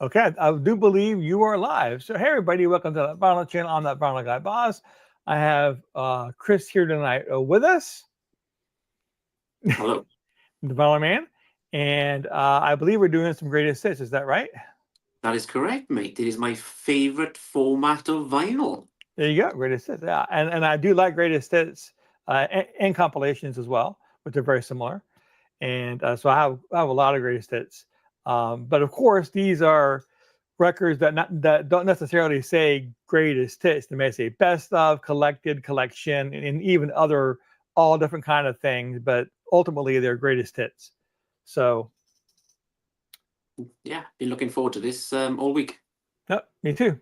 Okay, I do believe you are live. So, hey, everybody, welcome to the Vinyl Channel. I'm that Vinyl Guy Boss. I have Chris here tonight with us, Hello. the Vinyl Man, and I believe we're doing some greatest hits. Is that right? That is correct, mate. It is my favorite format of vinyl. There you go, greatest hits. Yeah, and I do like greatest hits and compilations as well, which are very similar. And so I have a lot of greatest hits. But of course, these are records that don't necessarily say greatest hits. They may say best of, collected, collection, and even other all different kind of things. But ultimately, they're greatest hits. So, Yeah, been looking forward to this all week. yep, me too.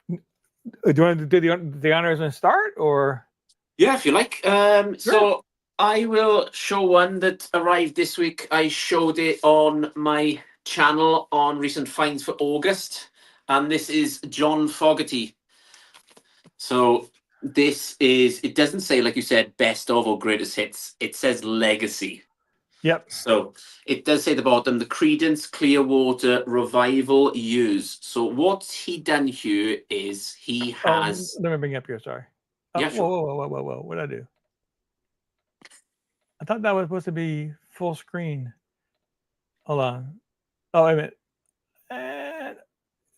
Do you want to do the honors and start, or Yeah, if you like. sure? So I will show one that arrived this week. I showed it on my channel on recent finds for August, and this is John Fogerty. So this is. It doesn't say, like you said, best of or greatest hits. It says legacy. Yep. So it does say at the bottom, the Credence Clearwater Revival Years. So what he done here is he Oh, has, let me bring you up here. Sorry. yeah, Whoa, sure. whoa, whoa, whoa, whoa, whoa! What did I do? I thought that was supposed to be full screen. Hold on. Oh, wait a minute. And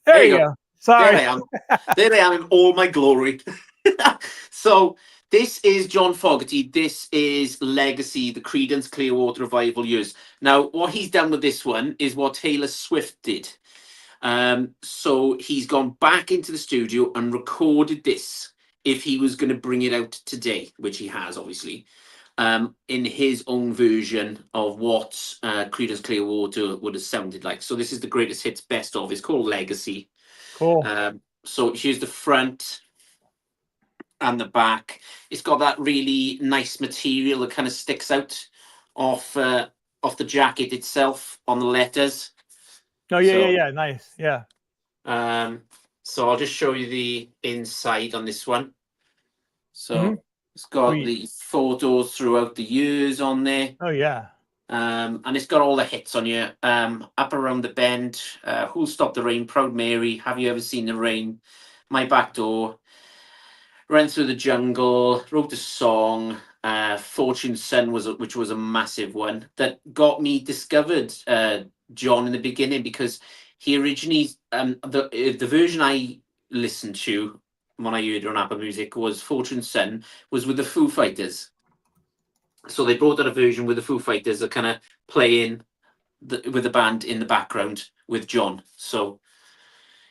There there you you go. go. There I Sorry. am. There I am in all my glory. So this is John Fogerty. This is Legacy, the Credence Clearwater Revival Years. Now, what he's done with this one is what Taylor Swift did. So he's gone back into the studio and recorded this if he was going to bring it out today, which he has obviously, in his own version of what Creedence Clearwater would have sounded like. So this is the greatest hits best of. It's called Legacy. Cool. So here's the front and the back. It's got that really nice material that kind of sticks out off the jacket itself on the letters. Oh yeah, yeah, So yeah. Nice. Yeah. Um, so I'll just show you the inside on this one. Hmm. So it's got Sweet. the photos throughout the years on there. Oh yeah. And it's got all the hits on you. Up Around the Bend, Who'll Stop the Rain, Proud Mary, Have You Ever Seen the Rain, My Back Door, Ran Through the Jungle, Wrote a Song, Fortune Son which was a massive one that got me discovered John in the beginning, because he originally the version I listened to when I heard it on Apple Music was Fortune Son was with the Foo Fighters. So they brought out a version with the Foo Fighters that kind of playing with the band in the background with John. So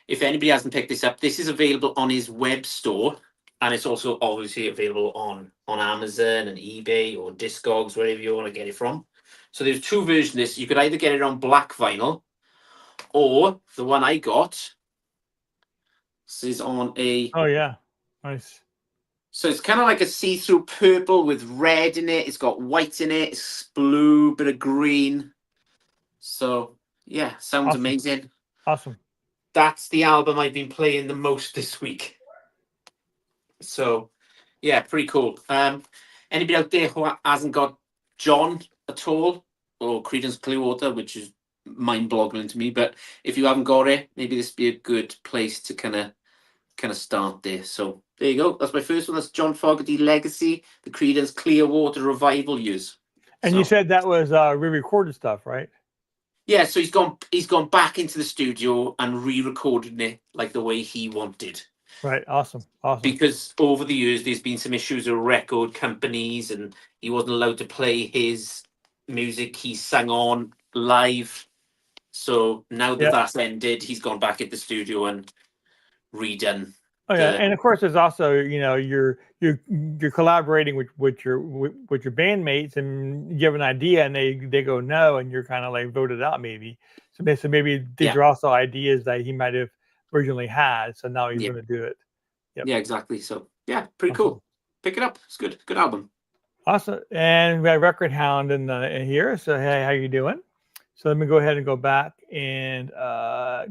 if anybody hasn't picked this up, this is available on his web store, and it's also obviously available on Amazon and eBay or Discogs, wherever you want to get it from. So there's two versions of this. You could either get it on black vinyl, or the one I got. This is on a. Oh yeah. Nice. So it's kind of like a see-through purple with red in it. It's got white in it. It's blue, bit of green. So yeah, sounds Awesome. amazing. Awesome. That's the album I've been playing the most this week. So yeah, pretty cool. Anybody out there who hasn't got John at all, or Creedence Clearwater, which is mind-boggling to me, but if you haven't got it, maybe this would be a good place to kind of start there. So there you go. That's my first one. That's John Fogerty Legacy, the Creedence Clearwater Revival Years. And you So said that was re-recorded stuff, right? yeah, so he's gone back into the studio and re-recorded it like the way he wanted. Right. Awesome. Awesome. Because over the years there's been some issues with record companies and he wasn't allowed to play his music he sang on live. So now that Yeah. that's ended, he's gone back at the studio and redone Oh yeah. the And of course, there's also you're collaborating with your bandmates, and you have an idea, and they go no, and you're kind of like voted out maybe. So maybe these yeah, are also ideas that he might have originally had. So now he's yeah, going to do it. Yep. yeah, exactly. So yeah, pretty Awesome. cool. Pick it up. It's good album. Awesome. And we have Record Hound in here. So hey, how you doing? So let me go ahead and go back and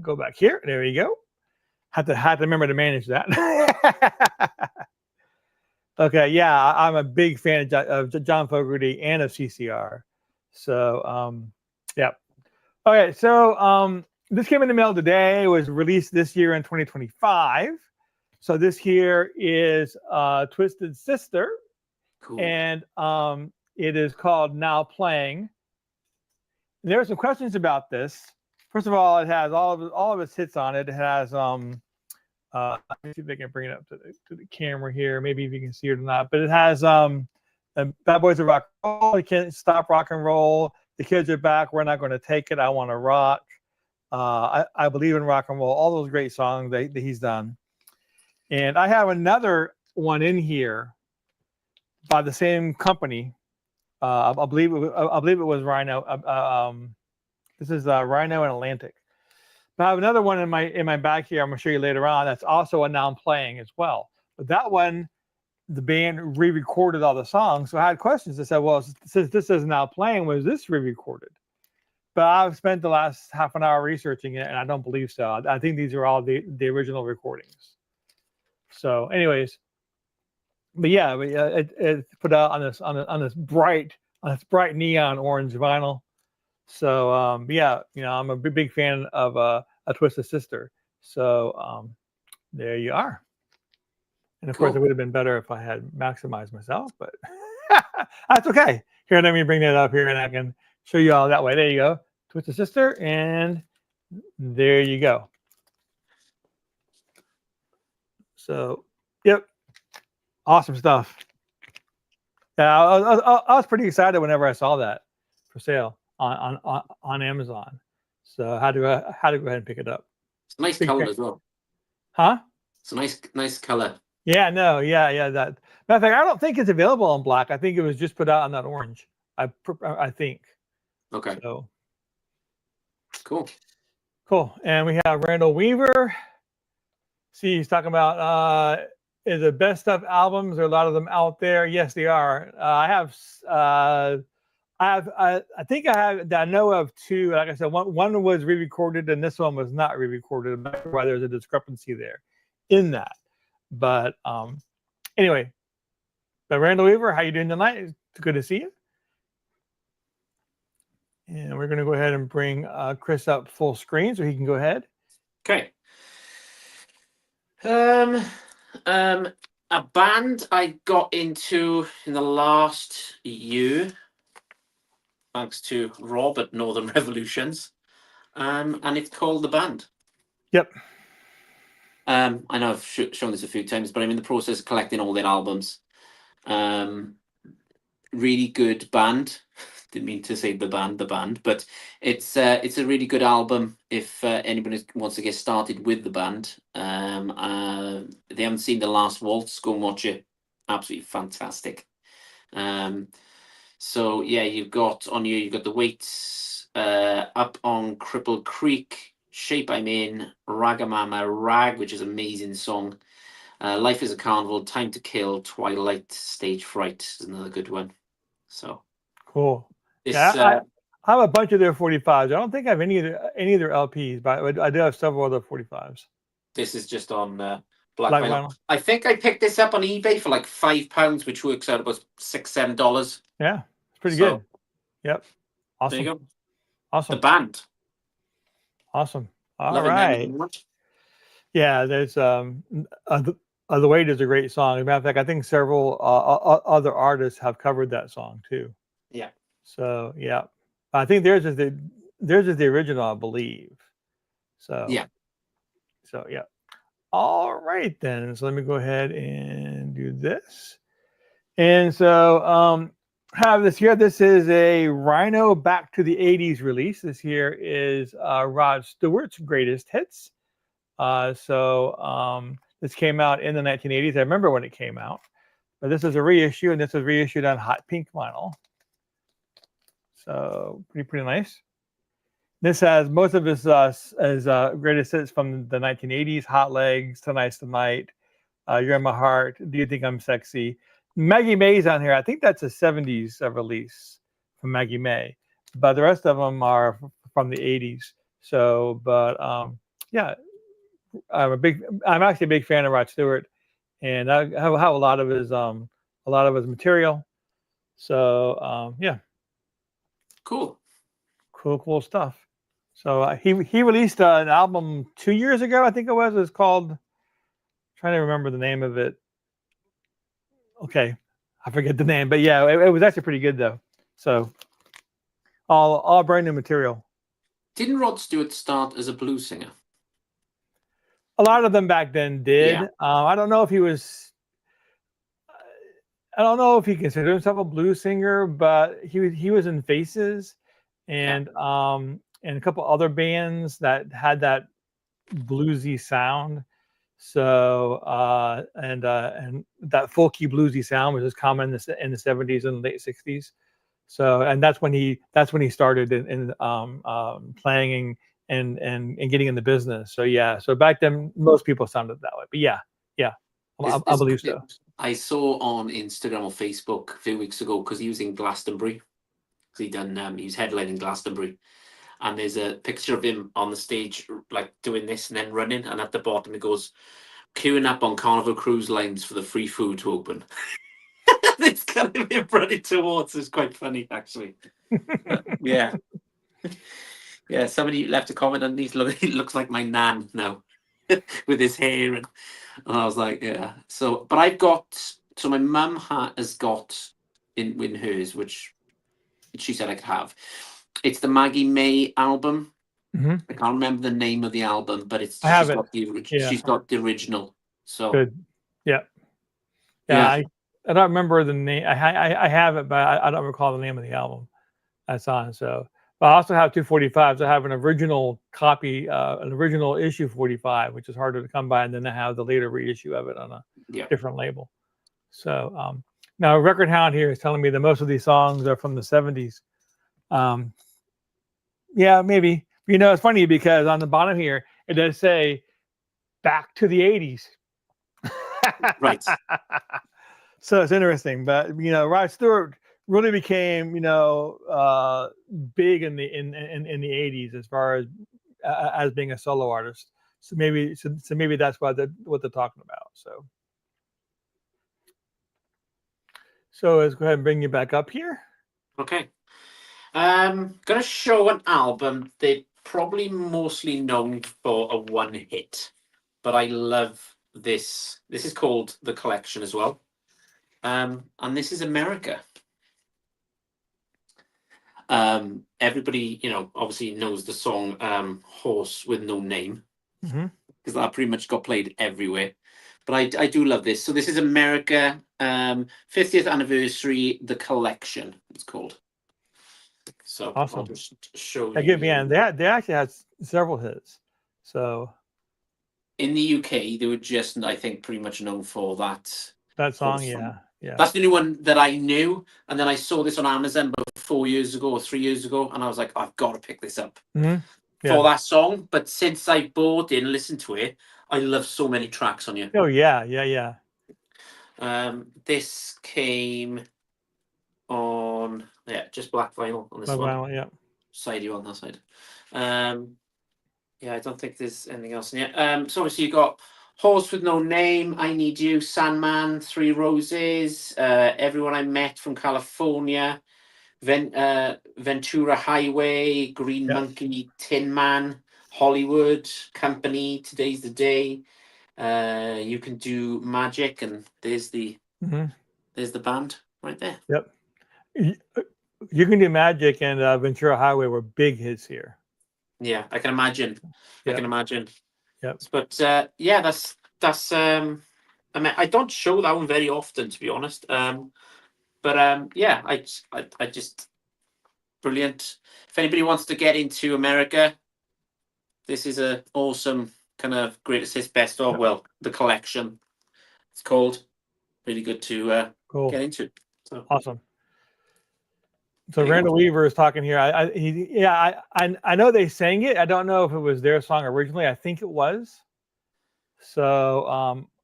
go back here. There you go. Had to remember to manage that. Okay, yeah, I'm a big fan of John Fogerty and of CCR. So yeah. Okay, so this came in the mail today. It was released this year in 2025. So this here is Twisted Sister, Cool. and it is called Now Playing. And there are some questions about this. First of all, it has all of its hits on it. It has let me see if I can bring it up to the camera here. Maybe if you can see it or not. But it has Bad Boys of Rock and Roll. You Can't Stop Rock and Roll. The Kids Are Back. We're Not Going to Take It. I Want to Rock. I Believe in Rock and Roll. All those great songs that he's done. And I have another one in here by the same company. I believe it was Rhino. This is Rhino and Atlantic. But I have another one in my back here. I'm going to show you later on. That's also a Now Playing as well. But that one, the band re-recorded all the songs. So I had questions. I said, well, since this is Now Playing, was this re-recorded? But I've spent the last half an hour researching it, and I don't believe so. I think these are all the original recordings. So, anyways, but yeah, it's put out on this bright neon orange vinyl. So yeah, I'm a big fan of a Twisted Sister. So there you are. And of course, it would have been better if I had maximized myself, but that's okay. Here, let me bring that up here, and I can show you all that way. There you go, Twisted Sister, and there you go. So, yep, awesome stuff. Yeah, I was pretty excited whenever I saw that for sale on Amazon. So I had to go ahead and pick it up. It's a nice color as well. Huh? It's a nice color. Yeah, no, yeah. That matter of fact, I don't think it's available on black. I think it was just put out on that orange. I think. Okay. So cool. And we have Randall Weaver. See, he's talking about is the best stuff albums. There are a lot of them out there. Yes, they are. I think I know of two. Like I said, one was re-recorded and this one was not re-recorded. That's why there's a discrepancy there in that. But anyway, but Randall Weaver, how you doing tonight? It's good to see you. And we're going to go ahead and bring Chris up full screen so he can go ahead. Okay. A band I got into in the last year, thanks to Rob at Northern Revolutions, and it's called The Band. Yep. I know I've shown this a few times, but I'm in the process of collecting all their albums. Really good band. Didn't mean to say the band, but it's a really good album if anybody wants to get started with the band. They haven't seen The Last Waltz, go and watch it. Absolutely fantastic. So yeah, you've got The Weights, Up on Cripple Creek, Shape I'm In, Ragamama Rag, which is an amazing song. Life is a Carnival, Time to Kill, Twilight, Stage Fright is another good one. So cool. I have a bunch of their 45s. I don't think I have any of their LPs, but I do have several other 45s. This is just on Black Vinyl. I think I picked this up on eBay for like £5, which works out about $6-7. Yeah, it's pretty good. Yep. Awesome. There you go. Awesome. The Band. Awesome. All right. Yeah, there's The Weight is a great song. As a matter of fact, I think several other artists have covered that song too. Yeah. So yeah, I think theirs is the original, I believe. So yeah. So yeah. All right then. So let me go ahead and do this. And so have this here. This is a Rhino Back to the 80s release. This here is Rod Stewart's greatest hits. This came out in the 1980s. I remember when it came out. But this is a reissue, and this was reissued on hot pink vinyl. So pretty nice. This has most of his greatest hits from the 1980s: Hot Legs, Tonight's the Night, You're in My Heart, Do You Think I'm Sexy? Maggie May's on here. I think that's a 70s release from Maggie May, but the rest of them are from the 80s. So, but yeah, I'm actually a big fan of Rod Stewart, and I have a lot of his material. So yeah. Cool Cool stuff. So he released an album 2 years ago, I think it was. It's called, trying to remember the name of it. Okay, I forget the name, but yeah, it was actually pretty good though. So all brand new material. Didn't Rod Stewart start as a blues singer? A lot of them back then did. Yeah. I don't know if he was. I don't know if he considered himself a blues singer, but he was in Faces, and a couple other bands that had that bluesy sound. So and that folky bluesy sound was just common in the 70s and late 60s. So and that's when he started in playing and getting in the business. So yeah, so back then most people sounded that way. But yeah, I believe so. I saw on Instagram or Facebook a few weeks ago, because he was in Glastonbury. He was headlining Glastonbury, and there's a picture of him on the stage like doing this and then running, and at the bottom it goes, queuing up on Carnival Cruise Lines for the free food to open. It's kind of him running towards. It's quite funny actually. Yeah. Yeah, somebody left a comment on these. Look, he looks like my nan now, with his hair, and I was like, yeah. So, but I've got. So my mum has got in hers, which she said I could have. It's the Maggie May album. Mm-hmm. I can't remember the name of the album, but I have it. She's got the original. So good. Yeah. I don't remember the name. I have it, but I don't recall the name of the album that's on. So, but I also have 245s. I have an original copy, an original issue 45, which is harder to come by, and then I have the later reissue of it on a different label. So now Record Hound here is telling me that most of these songs are from the 70s. Yeah, maybe. You know, it's funny because on the bottom here it does say back to the 80s. Right. So it's interesting, but you know, Rod Stewart really became, you know, big in the 80s as far as being a solo artist. So maybe that's what they're talking about. So let's go ahead and bring you back up here. Okay. Gonna show an album they're probably mostly known for a one hit, but I love this. This is called The Collection as well. And this is America. Everybody, you know, obviously knows the song Horse with No Name, because that pretty much got played everywhere. But I do love this. So this is America, 50th anniversary, The Collection, it's called. So awesome. I'll just show you. Man, they actually had several hits. So in the UK, they were just, I think, pretty much known for that song. Yeah. That's the only one that I knew. And then I saw this on Amazon about 4 years ago or 3 years ago, and I was like, I've got to pick this up for that song. But since I bought it and listened to it, I love so many tracks on here. Oh yeah. This came on just black vinyl on this one. Vinyl, yeah. Side you on that side. I don't think there's anything else in here. So obviously you got Horse with No Name, I Need You, Sandman, Three Roses, Everyone I Met from California, Ventura Highway, Green Monkey, Tin Man, Hollywood, Company, Today's the Day. You Can Do Magic, and there's the band right there. Yep. You Can Do Magic and Ventura Highway were big hits here. Yeah, I can imagine. I can imagine. Yep. But that's I mean, I don't show that one very often, to be honest. But I just brilliant. If anybody wants to get into America, this is a awesome kind of greatest hits best of. Well, The Collection, it's called. Really good to get into. So. Awesome. So Randall Weaver is talking here. I know they sang it. I don't know if it was their song originally. I think it was. So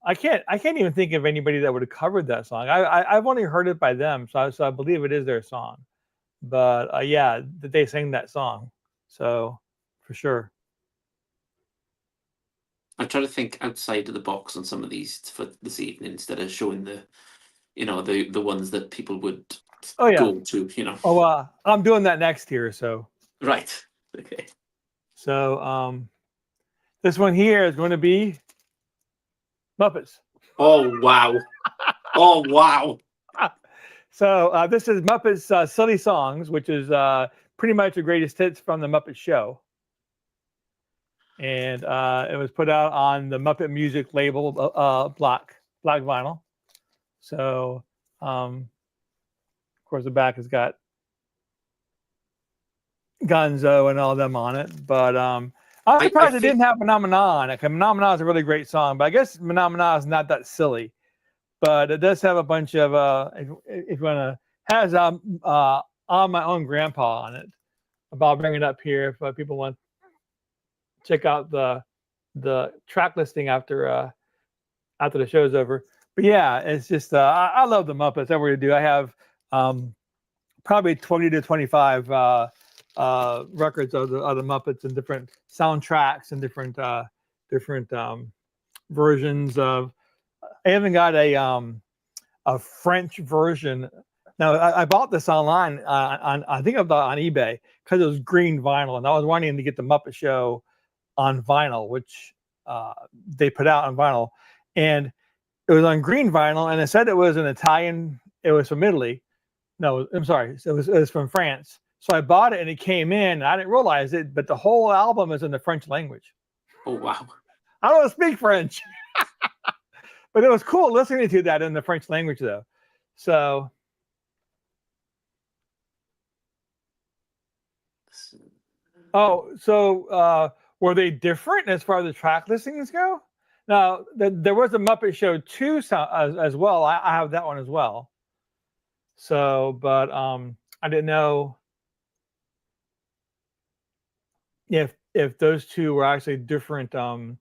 I can't even think of anybody that would have covered that song. I've only heard it by them, so I believe it is their song. But that they sang that song. So for sure. I try to think outside of the box on some of these for this evening instead of showing the ones that people would go to. I'm doing that next year. So right. Okay. So this one here is going to be Muppets. Oh wow! Oh wow! So this is Muppets Silly Songs, which is pretty much the greatest hits from the Muppet Show. And it was put out on the Muppet Music label, black vinyl. So, of course, the back has got Gonzo and all them on it. But I'm surprised it didn't have Phenomenon. Like, Phenomenon is a really great song, but I guess Phenomenon is not that silly. But it does have a bunch of if you want to, has On My Own Grandpa on it. I'll bring it up here if people want to check out the track listing after the show's over. But yeah, it's just I love the Muppets. I really do. I have probably 20 to 25 records of the Muppets and different soundtracks and different versions of. I even got a French version. Now I bought this online on I think on eBay because it was green vinyl, and I was wanting to get the Muppet Show on vinyl, which they put out on vinyl, and it was on green vinyl, and it said it was an Italian. It was from Italy. No, I'm sorry. It was from France. So I bought it, and it came in. And I didn't realize it, but the whole album is in the French language. Oh wow! I don't speak French, but it was cool listening to that in the French language, though. So. Oh, so were they different as far as the track listings go? Now, there was a Muppet Show 2 as well. I have that one as well. So, but I didn't know if those two were actually different, different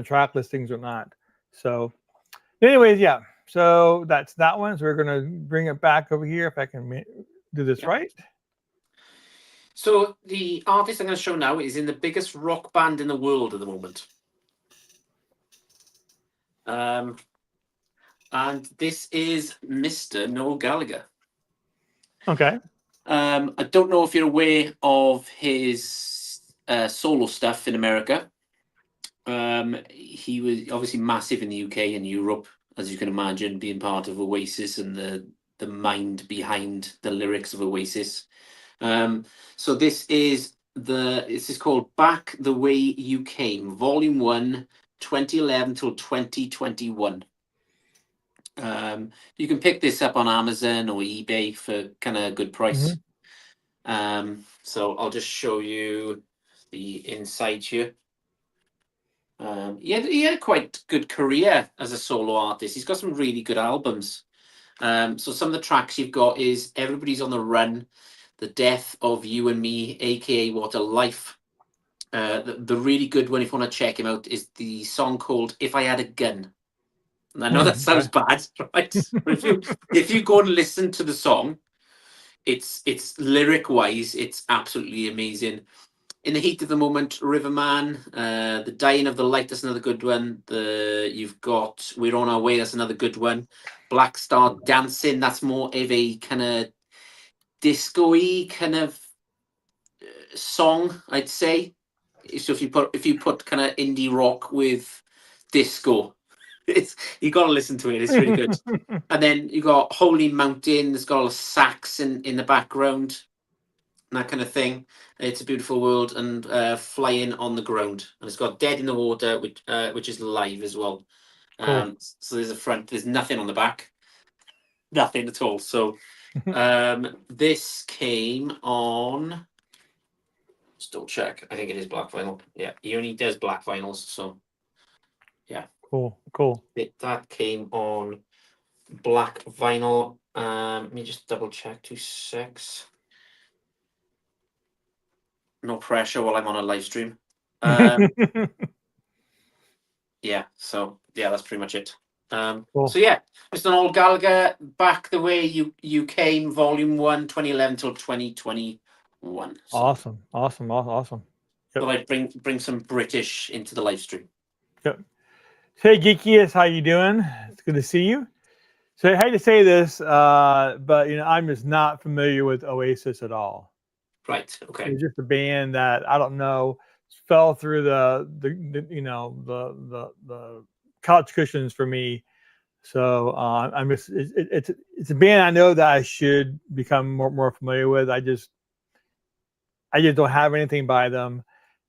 track listings or not. So, anyways, yeah. So that's that one. So we're gonna bring it back over here if I can do this right. So the artist I'm going to show now is in the biggest rock band in the world at the moment. And this is Mr. Noel Gallagher. Okay. I don't know if you're aware of his solo stuff in America. He was obviously massive in the UK and Europe, as you can imagine, being part of Oasis and the mind behind the lyrics of Oasis. So this is called Back the Way You Came, Volume 1, 2011 till 2021. You can pick this up on Amazon or eBay for kind of a good price. Mm-hmm. So I'll just show you the inside here. He had a quite good career as a solo artist. He's got some really good albums. So some of the tracks you've got is Everybody's on the Run, The Death of You and Me, aka What a Life. The really good one, if you want to check him out, is the song called If I Had a Gun. And I know that sounds bad, right? But if you go and listen to the song, it's lyric wise, it's absolutely amazing. In the Heat of the Moment, Riverman, The Dying of the Light, that's another good one. You've got We're on Our Way, that's another good one. Black Star Dancing, that's more of a kind of disco-y kind of song, I'd say. So if you put kind of indie rock with disco, you got to listen to it. It's really good. And then you got Holy Mountain. There's got a sax in the background, and that kind of thing. It's a Beautiful World, and Flying on the Ground. And it's got Dead in the Water, which is live as well. Cool. So there's a front. There's nothing on the back. Nothing at all. So this came on. Still check. I think it is black vinyl. Yeah, he only does black vinyls. So yeah. Cool. That came on black vinyl. Let me just double check 2 secs. No pressure while I'm on a live stream. Yeah, so yeah, that's pretty much it. Cool. So yeah, Mr. Noel Gallagher, Back the Way You Came, Volume 1, 2011 till 2021. So awesome. Yep. Thought I'd bring some British into the live stream. Yep. Hey, Geekiest, how you doing? It's good to see you. So I hate to say this, but I'm just not familiar with Oasis at all. Right. It Okay. was just a band that I don't know fell through the couch cushions for me. So I'm just it's a band I know that I should become more familiar with. I just don't have anything by them,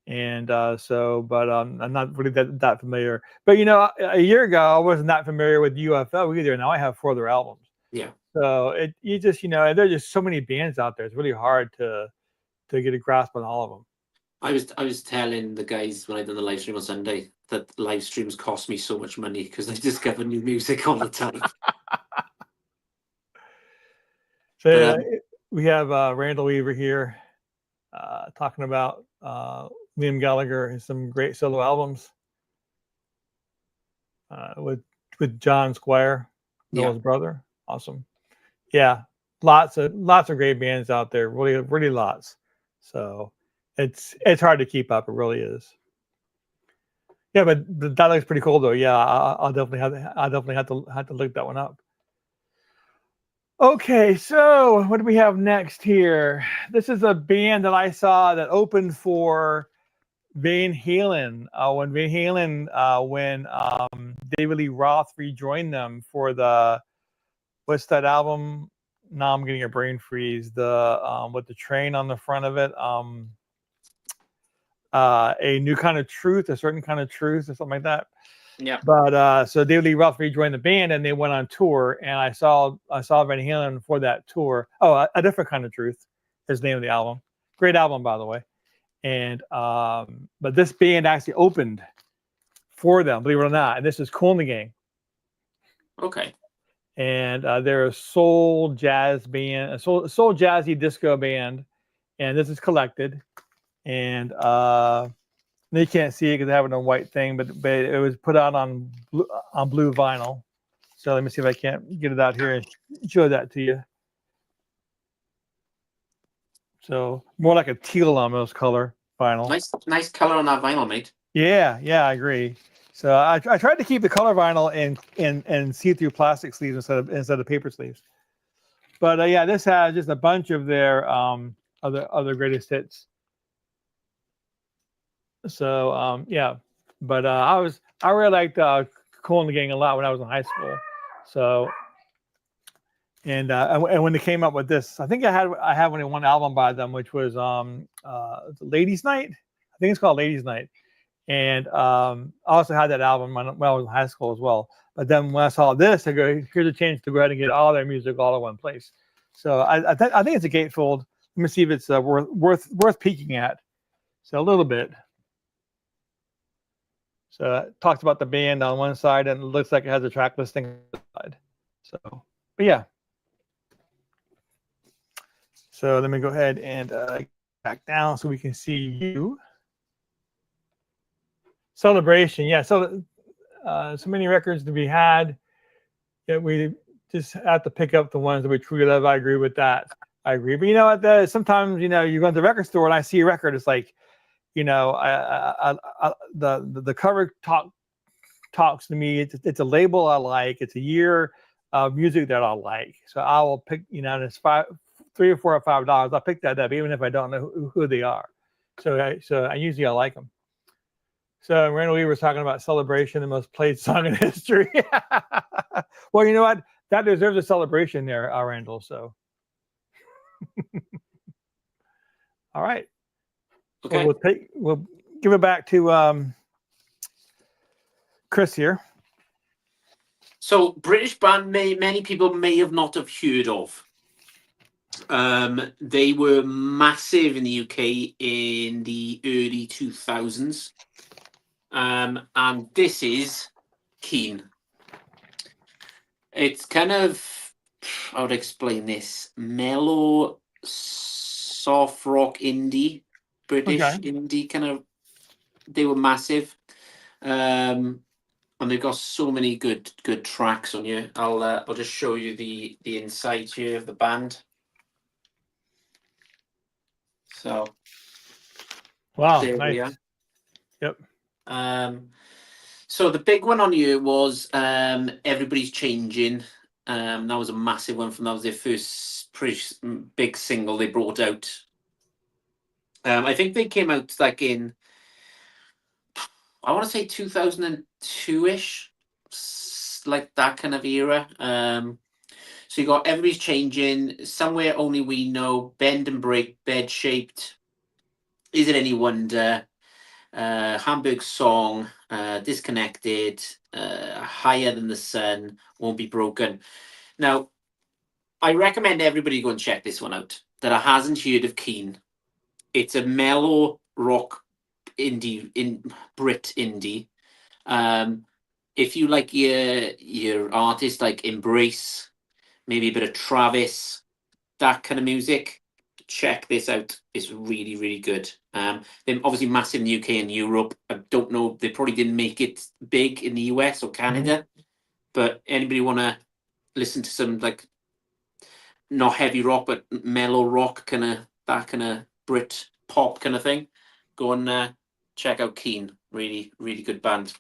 and but I'm not really that familiar. But a year ago I wasn't that familiar with UFO either. Now I have 4 other albums. Yeah. So you just there's just so many bands out there. It's really hard to get a grasp on all of them. I was telling the guys when I done the live stream on Sunday that live streams cost me so much money because I discover new music all the time. So But we have Randall Weaver here talking about Liam Gallagher and some great solo albums with John Squire, Noel's brother. Awesome. Yeah, lots of great bands out there. Really lots. So it's hard to keep up. It really is. Yeah, but that looks pretty cool though. Yeah, I'll definitely have to look that one up. Okay, so what do we have next here? This is a band that I saw that opened for Van Halen when David Lee Roth rejoined them for what's that album? Now I'm getting a brain freeze. The with the train on the front of it. A new kind of truth, a certain kind of truth, or something like that. yeah. But so David Lee Roth rejoined the band, and they went on tour. And I saw Van Halen for that tour. Oh, a different kind of truth is the name of the album. Great album, by the way. And but this band actually opened for them, believe it or not. And this is Kool and the Gang. Okay. And they're a soul jazz band, a soul jazzy disco band. And this is Collected. And they can't see it because they have it on a white thing, but it was put out on blue vinyl. So let me see if I can't get it out here and show that to you. So more like a teal almost color vinyl. Nice color on that vinyl, mate. Yeah, I agree. So I tried to keep the color vinyl in see-through plastic sleeves instead of paper sleeves. But yeah, this has just a bunch of their other greatest hits. So yeah, but I really liked Kool and the Gang a lot when I was in high school. So and when they came up with this, I think I had only one album by them, which was Ladies Night. I think it's called Ladies Night. And I also had that album when I was in high school as well. But then when I saw this, I go, here's a chance to go ahead and get all their music all in one place. So I think it's a gatefold. Let me see if it's worth peeking at. So a little bit. So it talks about the band on one side, and it looks like it has a track listing on the side. So, but yeah. So let me go ahead and back down so we can see you. Celebration, yeah. So many records to be had. Yeah, we just have to pick up the ones that we truly love. I agree with that. I agree. But you know what? Sometimes you go to the record store and I see a record. It's like, the cover talks to me. It's a label I like. It's a year of music that I like. So I will pick. And it's $3 or $4 or $5. I'll pick that up even if I don't know who they are. So I usually like them. So Randall Weaver was talking about Celebration, the most played song in history. Well, you know what? That deserves a celebration there, Randall. So, all right. Okay. Well, we'll give it back to Chris here. So British band many people may have not have heard of. They were massive in the UK in the early 2000s. And this is Keen. It's kind of, I would explain this, mellow, soft rock indie, British indie kind of. They were massive. And they've got so many good tracks on here. I'll just show you the inside here of the band. So, wow, there nice. we are. Yep. So the big one on here was Everybody's Changing. That was a massive one from that was their first pretty big single they brought out. I think they came out like in, I want to say 2002-ish, like that kind of era. So you got Everybody's Changing, Somewhere Only We Know, Bend and Break, Bed Shaped, Is It Any Wonder, Hamburg Song, Disconnected, Higher Than the Sun, Won't Be Broken. Now, I recommend everybody go and check this one out that hasn't heard of Keen. It's a mellow rock Brit indie. If you like your artist like Embrace, maybe a bit of Travis, that kind of music, check this out. It's really, really good. They're obviously massive in the UK and Europe. I don't know, they probably didn't make it big in the US or Canada, but anybody want to listen to some like not heavy rock but mellow rock, kind of that kind of Brit pop kind of thing, go and check out Keen. Really, really good band.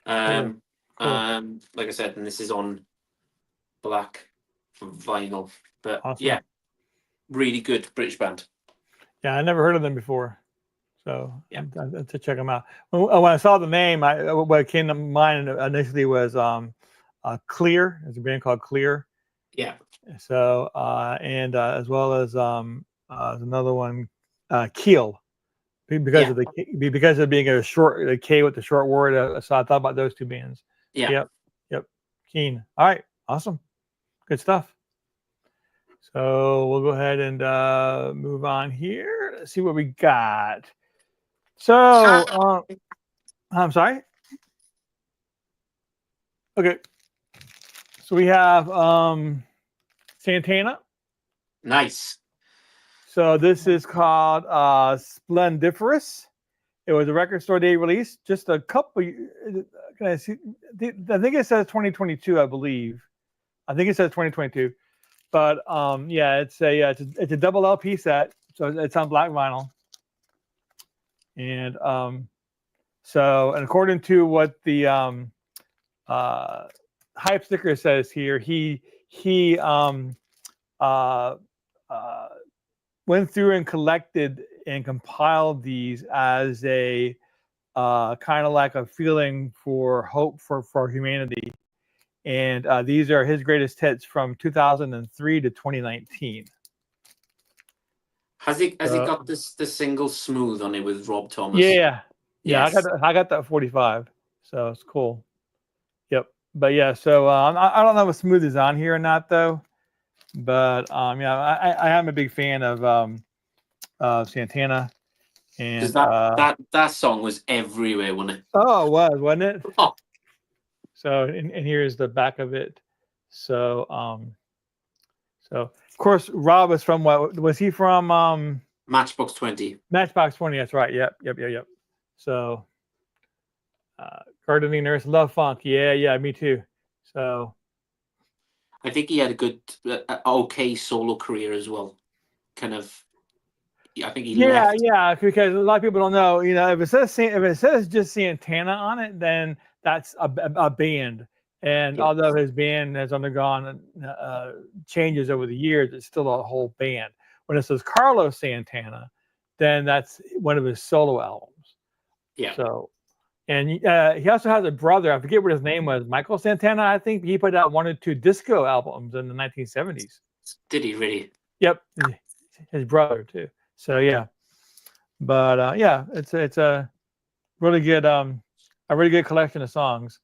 Cool. Like I said, and this is on black vinyl, but Awesome. yeah, really good British band. Yeah, I never heard of them before, so Yeah. to check them out. When I saw the name, what came to mind initially was Clear. There's a band called Clear. Yeah. So and as well as another one, Keel, because of being a short, the K with the short word. So I thought about those two bands. Yeah. Yep. Keen. All right. Awesome. Good stuff. So we'll go ahead and move on here. Let's see what we got. So I'm sorry. Okay. So we have Santana. Nice. So this is called Splendiferous. It was a record store day release just a couple. Can I see? I think it says 2022. I believe. I think it says 2022. But yeah, it's a double LP set, so it's on black vinyl. And so, and according to what the hype sticker says here, he went through and collected and compiled these as a kind of like a feeling for hope for humanity. And these are his greatest hits from 2003 to 2019. Has it got the single Smooth on it with Rob Thomas? Yeah. Yes. I got that 45, so it's cool. Yep. But yeah, so I don't know if Smooth is on here or not though. But yeah, I am a big fan of Santana. And that song was everywhere, wasn't it? Oh, it was, wasn't it? Oh. So and here's the back of it. So so of course Rob was from what was he from? Matchbox 20. Matchbox 20, that's right. Yep. So Gardening Nurse, Love Funk. Yeah, me too. So I think he had a good okay solo career as well. Kind of, I think he left. Yeah, because a lot of people don't know, if it says just Santana on it, then that's a band. And although his band has undergone changes over the years, it's still a whole band. When it says Carlos Santana, then that's one of his solo albums. Yeah. So, and he also has a brother. I forget what his name was. Michael Santana, I think. He put out 1 or 2 disco albums in the 1970s. Did he really? Yep, his brother too. So yeah, but yeah, it's a really good collection of songs.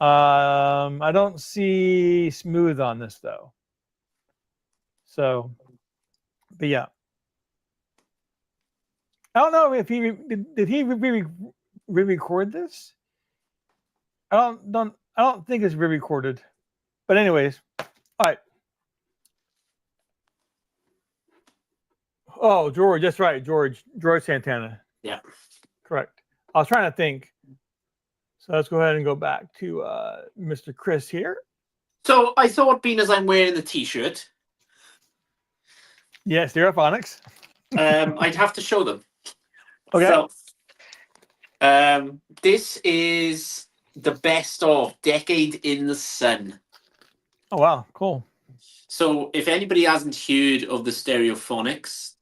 I don't see Smooth on this though. So, but yeah, I don't know if he did he re-record this. I don't think it's re-recorded. But anyways, all right. Oh, George, that's right, George Santana. Yeah, correct. I was trying to think. So let's go ahead and go back to Mr. Chris here. So I thought, being as I'm wearing the T-shirt, yes, Stereophonics. I'd have to show them. Okay. So, this is the best of Decade in the Sun. Oh wow, cool. So if anybody hasn't heard of the Stereophonics,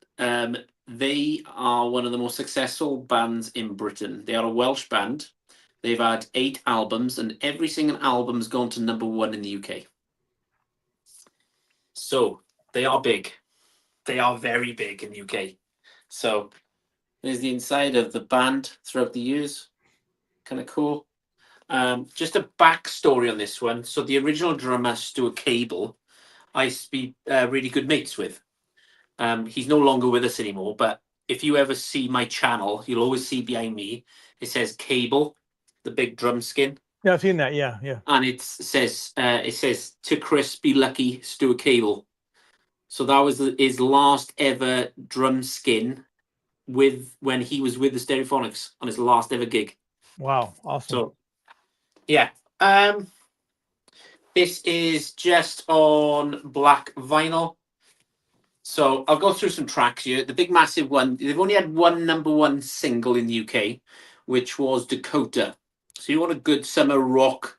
They are one of the most successful bands in Britain. They are a Welsh band. They've had 8 albums, and every single album's gone to #1 in the UK. So they are big. They are very big in the UK. So there's the inside of the band throughout the years. Kind of cool. Just a backstory on this one. So the original drummer, Stuart Cable, I used to be really good mates with. He's no longer with us anymore, but if you ever see my channel, you'll always see behind me, it says Cable, the big drum skin. Yeah, I've seen that. Yeah, yeah. And it says to Chris, be lucky, Stuart Cable. So that was his last ever drum skin when he was with the Stereophonics on his last ever gig. Wow, awesome. So yeah. This is just on black vinyl. So I'll go through some tracks here. The big massive one, they've only had one #1 single in the UK, which was Dakota. So you want a good summer rock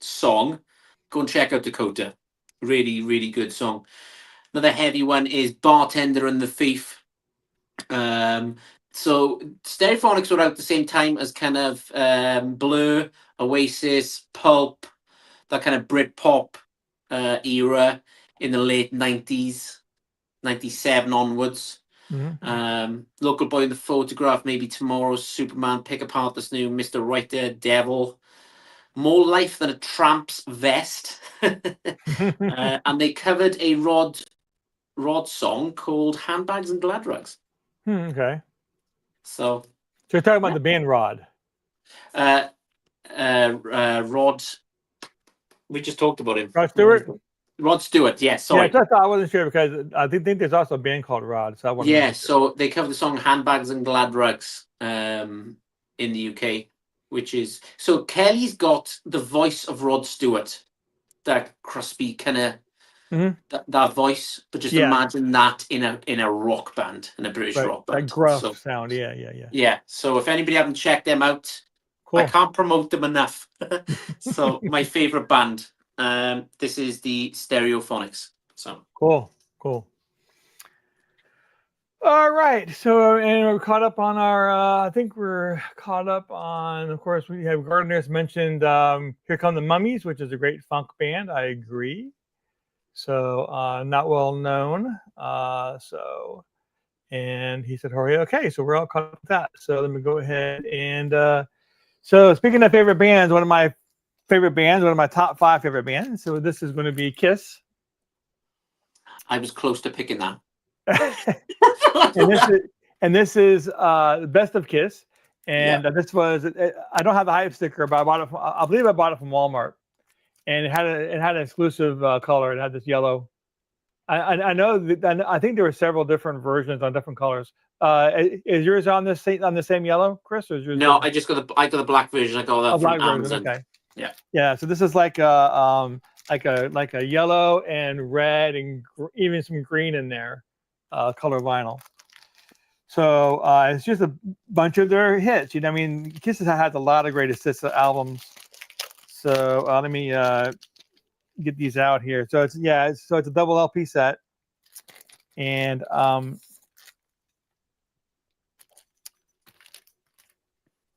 song, go and check out Dakota. Really, really good song. Another heavy one is Bartender and the Thief. So Stereophonics were out at the same time as kind of Blur, Oasis, Pulp, that kind of Britpop era in the late 90s. 97 onwards. Mm-hmm. Local Boy in the Photograph, Maybe Tomorrow, Superman, Pick Apart This New, Mr. Writer, Devil, More Life Than a Tramp's Vest. And they covered a Rod song called Handbags and Glad Rags. Okay. So you're talking about the band Rod. Rod, we just talked about him. Rod Stewart? Rod Stewart, yes. Sorry. Yeah, I wasn't sure because I think there's also a band called Rod. So I wanted yeah, so they covered the song Handbags and Glad Rags in the UK, which is so Kelly's got the voice of Rod Stewart, that crispy kind of that voice, but just imagine that in a rock band, in a British rock band. That gruff sound, yeah. Yeah. So if anybody haven't checked them out, cool. I can't promote them enough. So my favorite band. This is the Stereophonics. So cool. All right. So, and we're caught up on our, I think we're caught up on, of course, we have Gardner's mentioned Here Come the Mummies, which is a great funk band. I agree. So, not well known. And he said, hurry. Okay. So we're all caught up with that. So let me go ahead and, so speaking of favorite bands, one of my top 5 favorite bands. So this is going to be Kiss. I was close to picking that. and this is Best of Kiss, and this was I don't have the hype sticker, but I believe I bought it from Walmart, and it had an exclusive color. It had this yellow. I know that, I think there were several different versions on different colors. Is yours on the same yellow, Chris? Or is yours no, I got the black version. I got that from Amazon. Okay. Yeah. So this is like a yellow and red and even some green in there, color vinyl. So it's just a bunch of their hits. I mean, Kiss has a lot of greatest hits albums. So let me get these out here. So it's a double LP set, and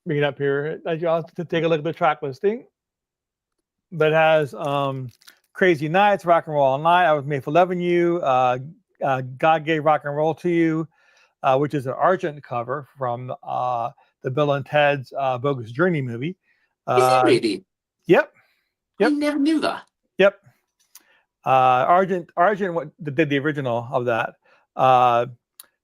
bring it up here. You all to take a look at the track listing. But it has Crazy Nights, Rock and Roll All Night, I Was Made for Loving You, God Gave Rock and Roll to You, which is an Argent cover from the Bill and Ted's Bogus Journey movie. Is it really? Yep. I never knew that. Yep. Argent did the original of that.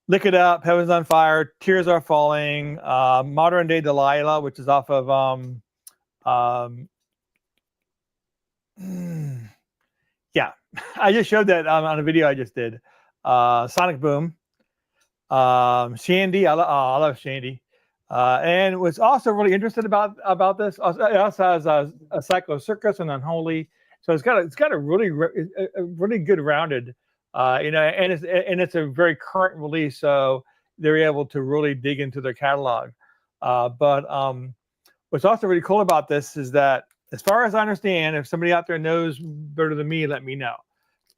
Lick It Up, Heaven's on Fire, Tears Are Falling, Modern Day Delilah, which is off of I just showed that on a video I just did. Sonic Boom, Shandy. I love Shandy. And what's also really interesting about this, it also has a Psycho Circus and Unholy. So it's got a really good rounded, and it's a very current release. So they're able to really dig into their catalog. But what's also really cool about this is that, as far as I understand, if somebody out there knows better than me, let me know.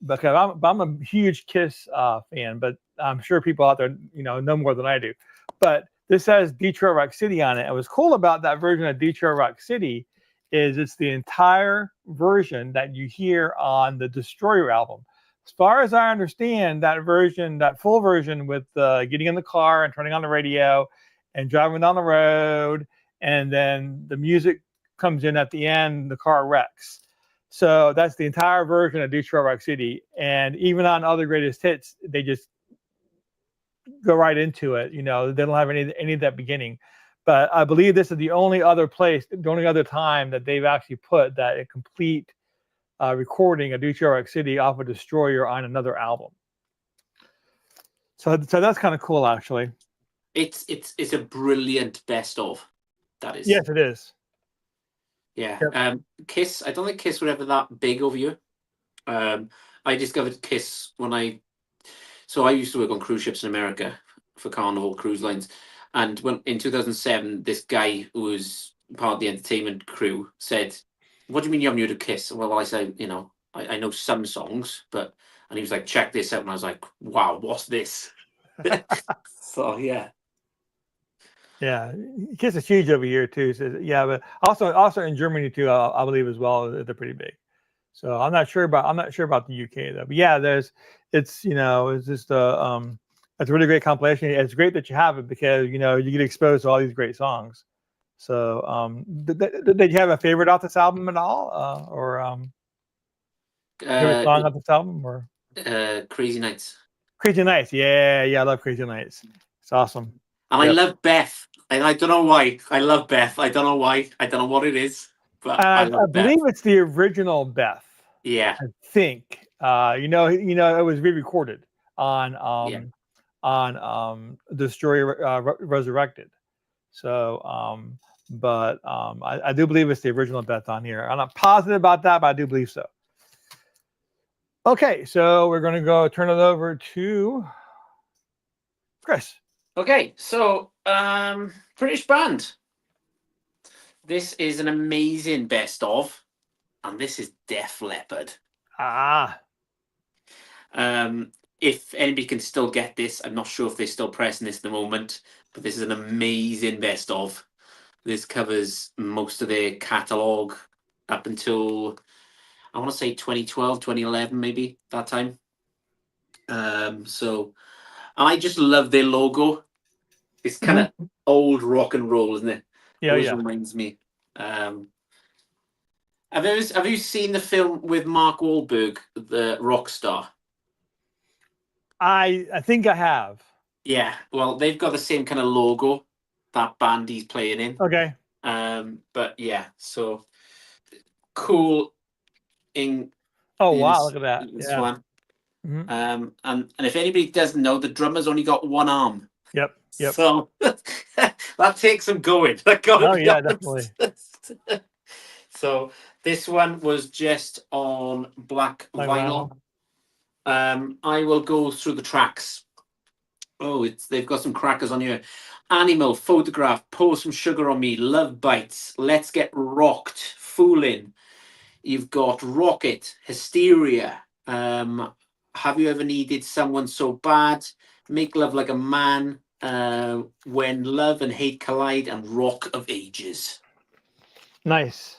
because I'm a huge Kiss fan, but I'm sure people out there, know more than I do. But this has Detroit Rock City on it. And what's cool about that version of Detroit Rock City is it's the entire version that you hear on the Destroyer album. As far as I understand, that version, that full version with getting in the car and turning on the radio and driving down the road, and then the music comes in at the end, the car wrecks. So that's the entire version of Detroit Rock City. And even on other greatest hits, they just go right into it. They don't have any of that beginning. But I believe this is the only other time that they've actually put that a complete recording of Detroit Rock City off of Destroyer on another album. So that's kind of cool, actually. It's a brilliant best of. That is. Yes, it is. Yeah. Yep. Kiss. I don't think Kiss were ever that big over you. I discovered Kiss when I used to work on cruise ships in America for Carnival Cruise Lines, and when in 2007, this guy who was part of the entertainment crew said, "What do you mean you haven't heard of Kiss?" Well, I said, I know some songs, and he was like, "Check this out," and I was like, "Wow, what's this?" So yeah. Yeah, Kiss is huge over here too. So, yeah, but also in Germany too, I believe as well. They're pretty big. So I'm not sure about the UK though. But yeah, it's just it's a really great compilation. It's great that you have it because you get exposed to all these great songs. So did you have a favorite off this album at all, or favorite song off this album, or Crazy Nights? Crazy Nights, yeah, I love Crazy Nights. It's awesome. And yep. I love Beth. I don't know why. I love Beth. I don't know why. I don't know what it is, but I believe it's the original Beth. Yeah, I think. It was re-recorded on Destroyer Resurrected. So, I do believe it's the original Beth on here. I'm not positive about that, but I do believe so. Okay, so we're going to turn it over to Chris. Okay, so British band. This is an amazing best of, and this is Def Leppard. If anybody can still get this, I'm not sure if they're still pressing this at the moment, but this is an amazing best of. This covers most of their catalogue up until, I want to say 2012, 2011, maybe that time. So I just love their logo. It's kind of old rock and roll, isn't it? Yeah, always reminds me. Have you seen the film with Mark Wahlberg, the rock star? I think I have. Yeah, well, they've got the same kind of logo, that band he's playing in. Okay. But yeah, so cool. Wow! Look at that. This one. And if anybody doesn't know, the drummer's only got one arm. Yep. So that takes some going. Yeah, definitely. So this one was just on black vinyl. I will go through the tracks. They've got some crackers on here. Animal, Photograph, Pour Some Sugar on Me, Love Bites, Let's Get Rocked, Foolin'. You've got Rocket, Hysteria, Have You Ever Needed Someone So Bad, Make Love Like a Man, When Love and Hate Collide, and Rock of Ages. Nice.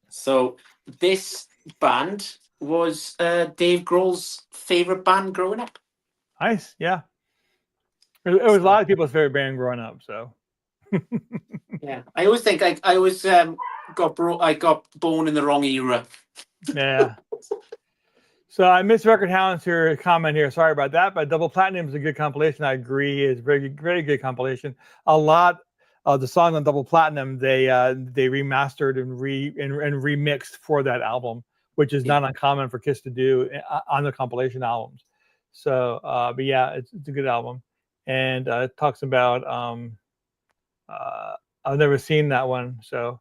So this band was Dave Grohl's favorite band growing up. Nice, yeah. It was a lot of people's favorite band growing up. So yeah, I always think I got born in the wrong era. Yeah. So I missed Record Hound's comment here. Sorry about that. But Double Platinum is a good compilation. I agree. It's very, very good compilation. A lot of the songs on Double Platinum they remastered and remixed for that album, which is not uncommon for Kiss to do on the compilation albums. So, but yeah, it's a good album, and it talks about I've never seen that one, so.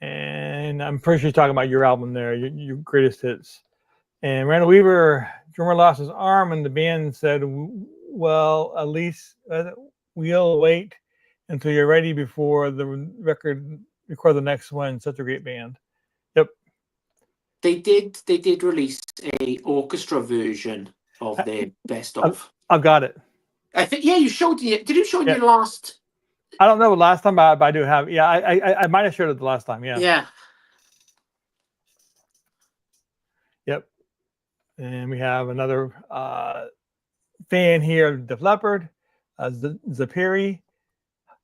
And I'm pretty sure you're talking about your album there, your greatest hits. And Randall Weaver, drummer, lost his arm, and the band said, well, at least we'll wait until you're ready before the record the next one. Such a great band. Yep. They did release a orchestra version of their best of. I've got it. I think you showed it. Did you show it Yeah. your last? I don't know last time, but I do have. Yeah, I might have showed it the last time. Yeah. Yeah. Yep. And we have another fan here, Def Leppard, Zapiri.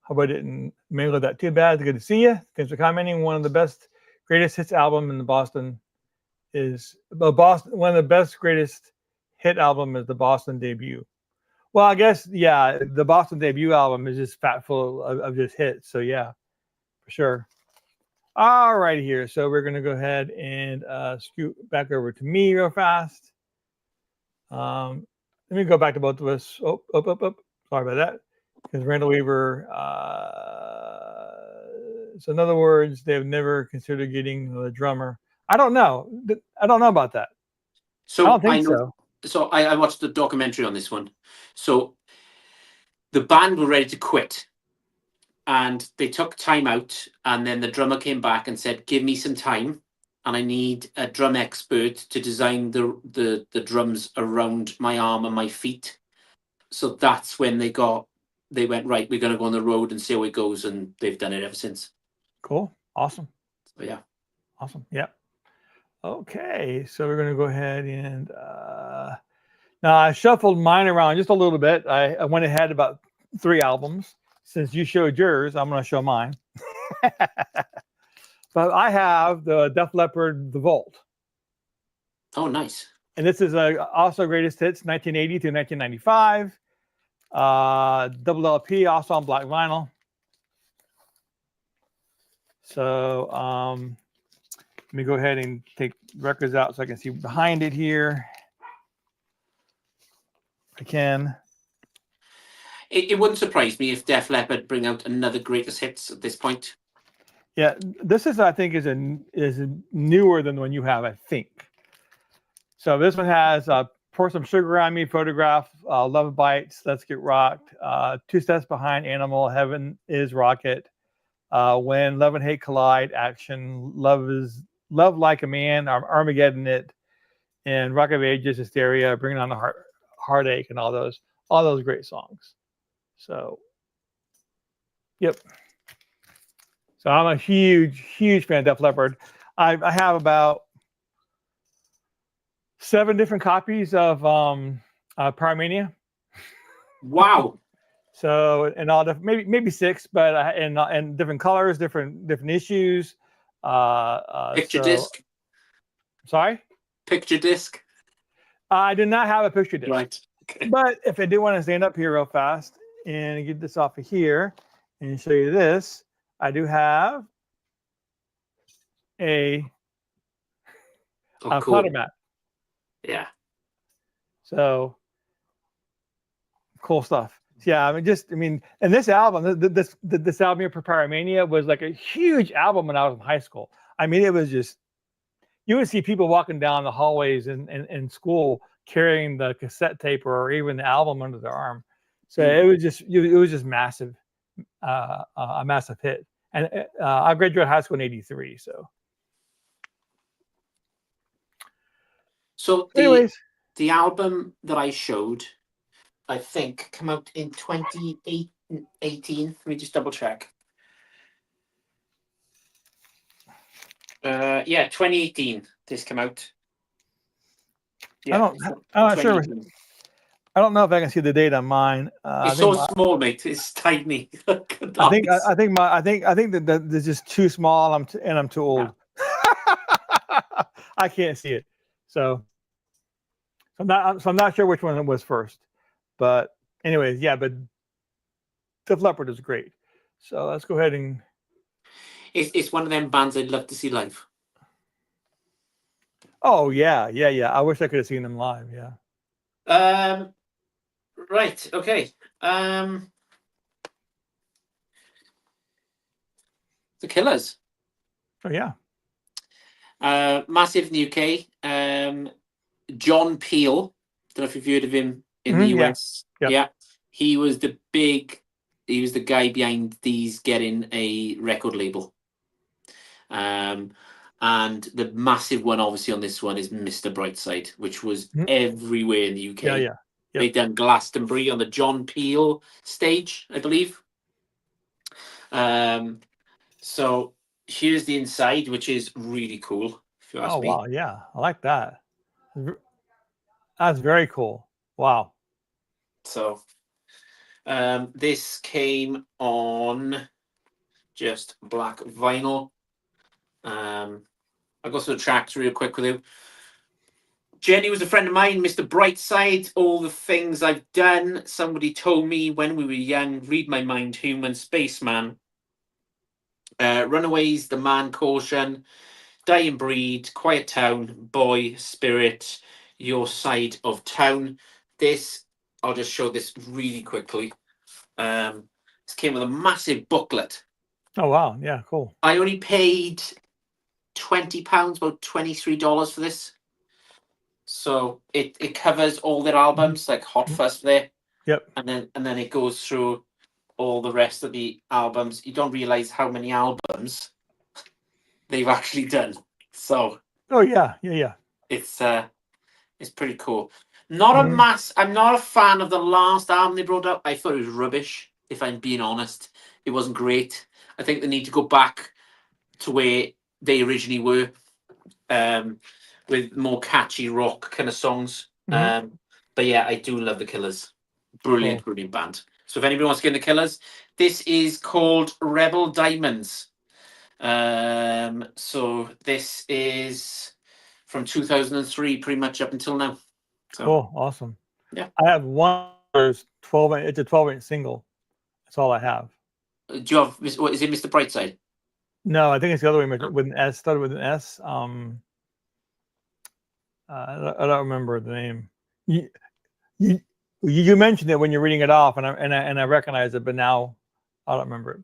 Hope I didn't mangle that too bad. Good to see you. Thanks for commenting. One of the best, greatest hits album in the Boston is one of the best, greatest hit album is the Boston debut. Well, I guess, yeah, the Boston debut album is just fat full of just hits. So, yeah, for sure. All right, here. So we're going to go ahead and scoot back over to me real fast. Let me go back to both of us. Oh. Sorry about that. Because Randall Weaver, so in other words, they've never considered getting a drummer. I don't know. I don't know about that. So I don't think so. So I watched the documentary on this one. So the band were ready to quit, and they took time out, and then the drummer came back and said, "Give me some time, and I need a drum expert to design the drums around my arm and my feet." So that's when they went, right, we're going to go on the road and see how it goes, and they've done it ever since. Cool. Awesome. So, yeah. Awesome. Yep. Okay. So we're going to go ahead and now I shuffled mine around just a little bit. I went ahead about 3 albums. Since you showed yours, I'm going to show mine. But I have the Def Leppard, The Vault. Oh, nice. And this is also greatest hits, 1980 through 1995. Double LP, also on black vinyl. So let me go ahead and take records out so I can see behind it here. I can. It wouldn't surprise me if Def Leppard bring out another greatest hits at this point. Yeah, this is, I think, is newer than the one you have, I think. So this one has Pour Some Sugar on Me, Photograph, Love Bites, Let's Get Rocked, Two Steps Behind, Animal, Heaven is Rocket, When Love and Hate Collide, Action, Love Like a Man, Armageddon It, and Rock of Ages, Hysteria, Bringing on the Heartache, and all those great songs. So, yep. So I'm a huge fan of Def Leppard. I have about 7 different copies of Pyromania. Wow. So, and all different, maybe 6, but in different colors, different issues. Picture disc. Sorry. Picture disc. I did not have a picture disc. Right. Okay. But if I do want to stand up here real fast and get this off of here and show you this, I do have a cool. clutter mat. Yeah. So cool stuff. Yeah, I mean, and this album, this album here, Pyromania, was like a huge album when I was in high school. I mean, it was just, you would see people walking down the hallways in school carrying the cassette tape or even the album under their arm. So it was just massive, a massive hit. And I graduated high school in '83. So anyways, the album that I showed, I think, came out in 2018. Let me just double check. Yeah, 2018. This came out. Yeah, I'm not sure. I don't know if I can see the date on mine. It's so small, mate. It's tiny. I think that there's just too small. I'm too old. Yeah. I can't see it. So I'm not sure which one was first. But anyways, yeah. But Def Leppard is great. So let's go ahead and. It's one of them bands I'd love to see live. Oh yeah. I wish I could have seen them live. Yeah. Right. Okay. The Killers. Oh yeah. Massive in the UK. John Peel. Don't know if you've heard of him in the US. Yeah. He was the guy behind these getting a record label. And the massive one, obviously, on this one is Mr. Brightside, which was Mhm. everywhere in the UK. Yeah, yeah. Yep. They done Glastonbury on the John Peel stage, I believe. So here's the inside, which is really cool, if you ask Oh me. wow, yeah, I like that. That's very cool. Wow. So this came on just black vinyl. I'll go through the tracks real quick with you. Jenny was a friend of mine, Mr. Brightside, all the things I've done. Somebody told me when we were young, read my mind, human, spaceman. Runaways, the man, caution, dying breed, quiet town, boy, spirit, your side of town. This, I'll just show this really quickly. This came with a massive booklet. Oh wow, yeah, cool. I only paid £20, about $23 for this. So it covers all their albums, like Hot Mhm. Fuzz there, Yep. and then it goes through all the rest of the albums. You don't realize how many albums they've actually done. So Oh yeah, yeah, yeah. it's pretty cool. Not a Mhm. mass. I'm not a fan of the last album they brought up. I thought it was rubbish. If I'm being honest, it wasn't great. I think they need to go back to where they originally were, with more catchy rock kind of songs. Mhm. But yeah, I do love the Killers. Brilliant, Cool. brilliant band. So if anybody wants to get in the Killers, this is called Rebel Diamonds. So this is from 2003, pretty much up until now. So Cool. Awesome. yeah. I have one. There's 12. It's a 12-inch single. That's all I have. Do you have? What is it, Mr. Brightside? No, I think it's the other way Oh. with an S. Started with an S. I don't remember the name. You, you you mentioned it when you're reading it off, and I recognize it, but now I don't remember it.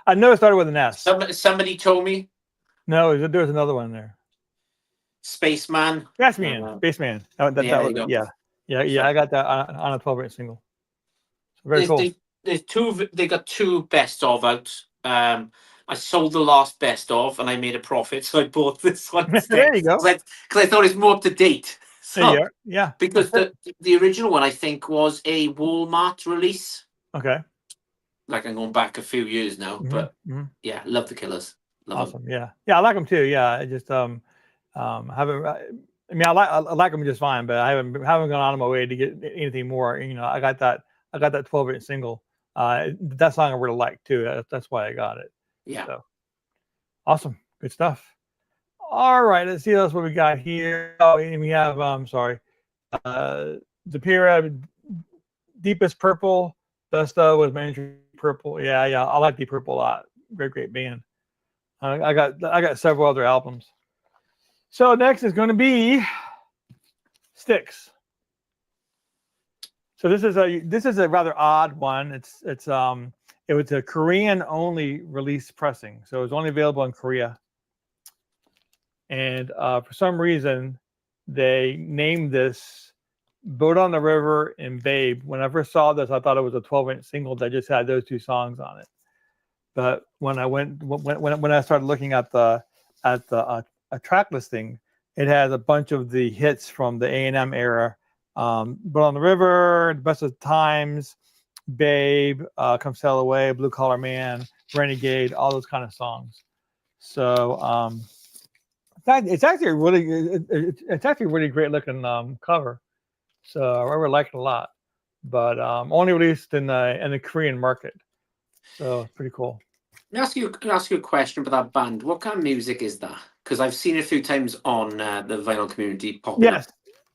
I know it started with an S. Somebody told me No, there was another one there. Spaceman. Spaceman. That Yeah, there was you it. go. Yeah. I got that on a 12-inch single. So very cool. There's two. They got two best of out. I sold the last best of, and I made a profit, so I bought this one instead There you go. because I thought it's more up to date. There you So are. Yeah. because the original one I think was a Walmart release. Okay. Like I'm going back a few years now, but yeah, love the Killers. Love Awesome. them. Yeah. I like them too. Yeah. I just haven't. I mean, I like them just fine, but I haven't gone out of my way to get anything more. You know, I got that 12-inch single. That song I really like too. That's why I got it. Yeah. So awesome. Good stuff. All right. Let's see what we got here. Oh, and we have Zapira, Deepest Purple. Desta was Mandarin Purple. Yeah. I like Deep Purple a lot. Great band. I got several other albums. So next is going to be Styx. So this is a rather odd one. It was a Korean only release pressing, so it was only available in Korea. And for some reason, they named this Boat on the River and Babe. When I first saw this, I thought it was a 12-inch single that just had those two songs on it. But when I started looking at the track listing, it has a bunch of the hits from the A&M era. But on the River, The Best of Times, Babe, Come Sail Away, Blue Collar Man, Renegade, all those kind of songs. So it's actually a really great looking cover. So I really like it a lot. But only released in the Korean market. So it's pretty cool. Can I ask you a question about that band? What kind of music is that? Because I've seen it a few times on the vinyl community popping up. Yes,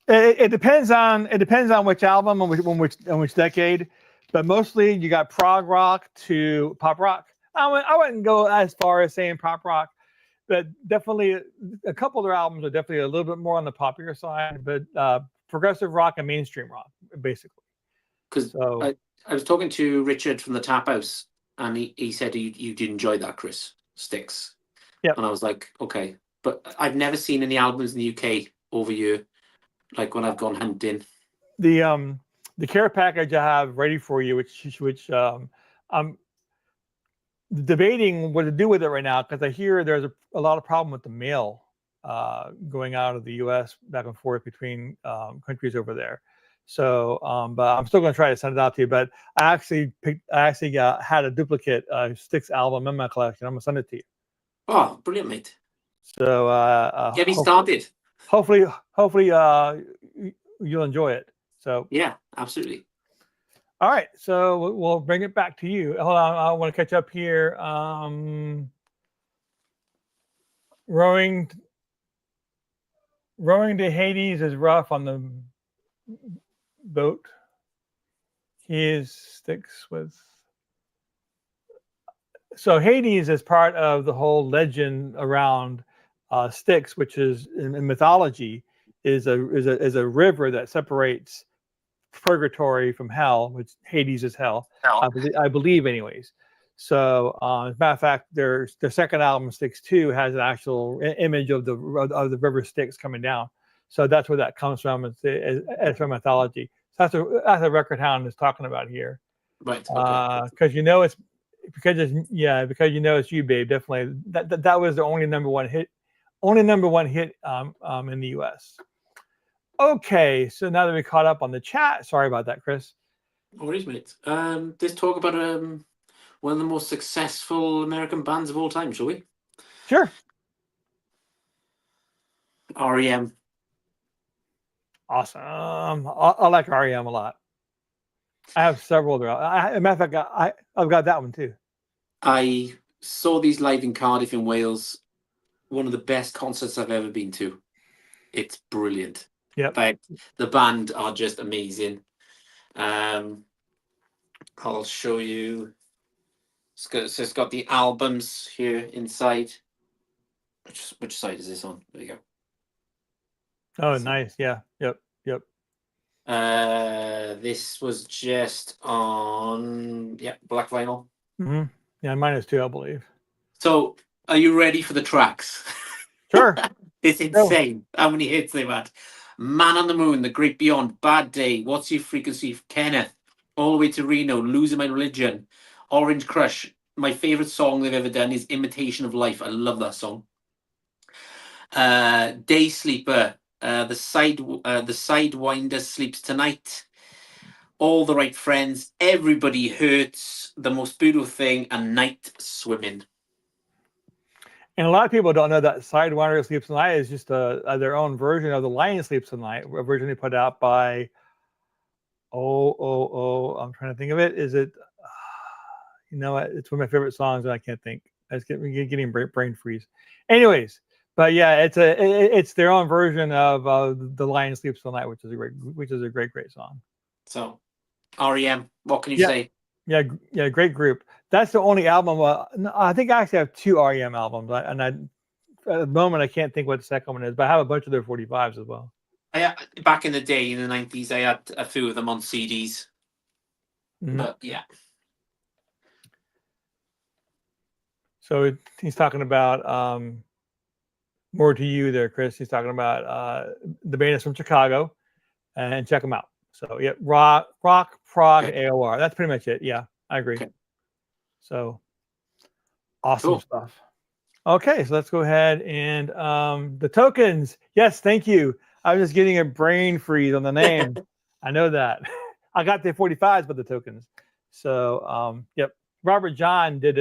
it depends on which album and which decade, but mostly you got prog rock to pop rock. I wouldn't go as far as saying pop rock, but definitely a couple of their albums are definitely a little bit more on the popular side, but progressive rock and mainstream rock basically. Because I was talking to Richard from the Tap House, and he said you did enjoy that, Chris, Styx. Yeah. And I was like, okay, but I've never seen any albums in the UK over here, like when I've gone hunting. The care package I have ready for you, which debating what to do with it right now because I hear there's a lot of problem with the mail going out of the U.S. back and forth between countries over there. So, but I'm still going to try to send it out to you. But I actually had a duplicate Styx album in my collection. I'm going to send it to you. Oh, brilliant, mate. So, Get me started. Hopefully, you'll enjoy it. So, yeah, absolutely. All right, so we'll bring it back to you. Hold on, I want to catch up here. Rowing to Hades is rough on the boat. He sticks with. So Hades is part of the whole legend around Styx, which is in mythology is a river that separates purgatory from hell, which Hades is hell. I believe, anyways. So, as a matter of fact, their second album, Styx 2, has an actual image of the river Styx coming down. So that's where that comes from. It's from mythology. So that's a record Hound is talking about here. Right. Okay. Because it's you, babe. Definitely. That was the only number one hit in the U.S. Okay, so now that we caught up on the chat, sorry about that, Chris. No worries, mate. Let's talk about one of the most successful American bands of all time, shall we? Sure. REM. Awesome. I like REM a lot. I have several. As a matter of fact, I've got that one too. I saw these live in Cardiff in Wales. One of the best concerts I've ever been to. It's brilliant. Yep. Like, the band are just amazing. I'll show you. It's got the albums here inside. Which side is this on? There you go. Oh, nice. Yeah. Yep. This was just on black vinyl. Mm-hmm. Yeah, mine is too, I believe. So, are you ready for the tracks? Sure. It's insane how many hits they've had. Man on the Moon, The Great Beyond, Bad Day, What's Your Frequency, Kenneth, All the Way to Reno, Losing My Religion, Orange Crush. My favorite song they've ever done is Imitation of Life. I love that song. Day Sleeper, the Sidewinder Sleeps Tonight, All the Right Friends, Everybody Hurts, The Most Beautiful Thing, and Night Swimming. And a lot of people don't know that Sidewinder Sleeps Tonight is just their own version of The Lion Sleeps Tonight, originally put out by, I'm trying to think of it. Is it, you know what? It's one of my favorite songs and I can't think. I was getting brain freeze. Anyways, but yeah, it's their own version of The Lion Sleeps Tonight, which is a great song. So, REM, what can you say? Yeah, great group. That's the only album. I think I actually have 2 REM albums, and at the moment I can't think what the second one is, but I have a bunch of their 45s as well. Back in the day, in the 90s, I had a few of them on CDs. Mm-hmm. But yeah. So he's talking about more to you there, Chris. He's talking about the band is from Chicago, and check them out. So yeah, rock, prog, okay. AOR. That's pretty much it. Yeah, I agree. Okay. So awesome stuff. Okay, so let's go ahead and the Tokens. Yes, thank you. I was just getting a brain freeze on the name. I know that. I got the 45s, but the Tokens. So yep. Robert John did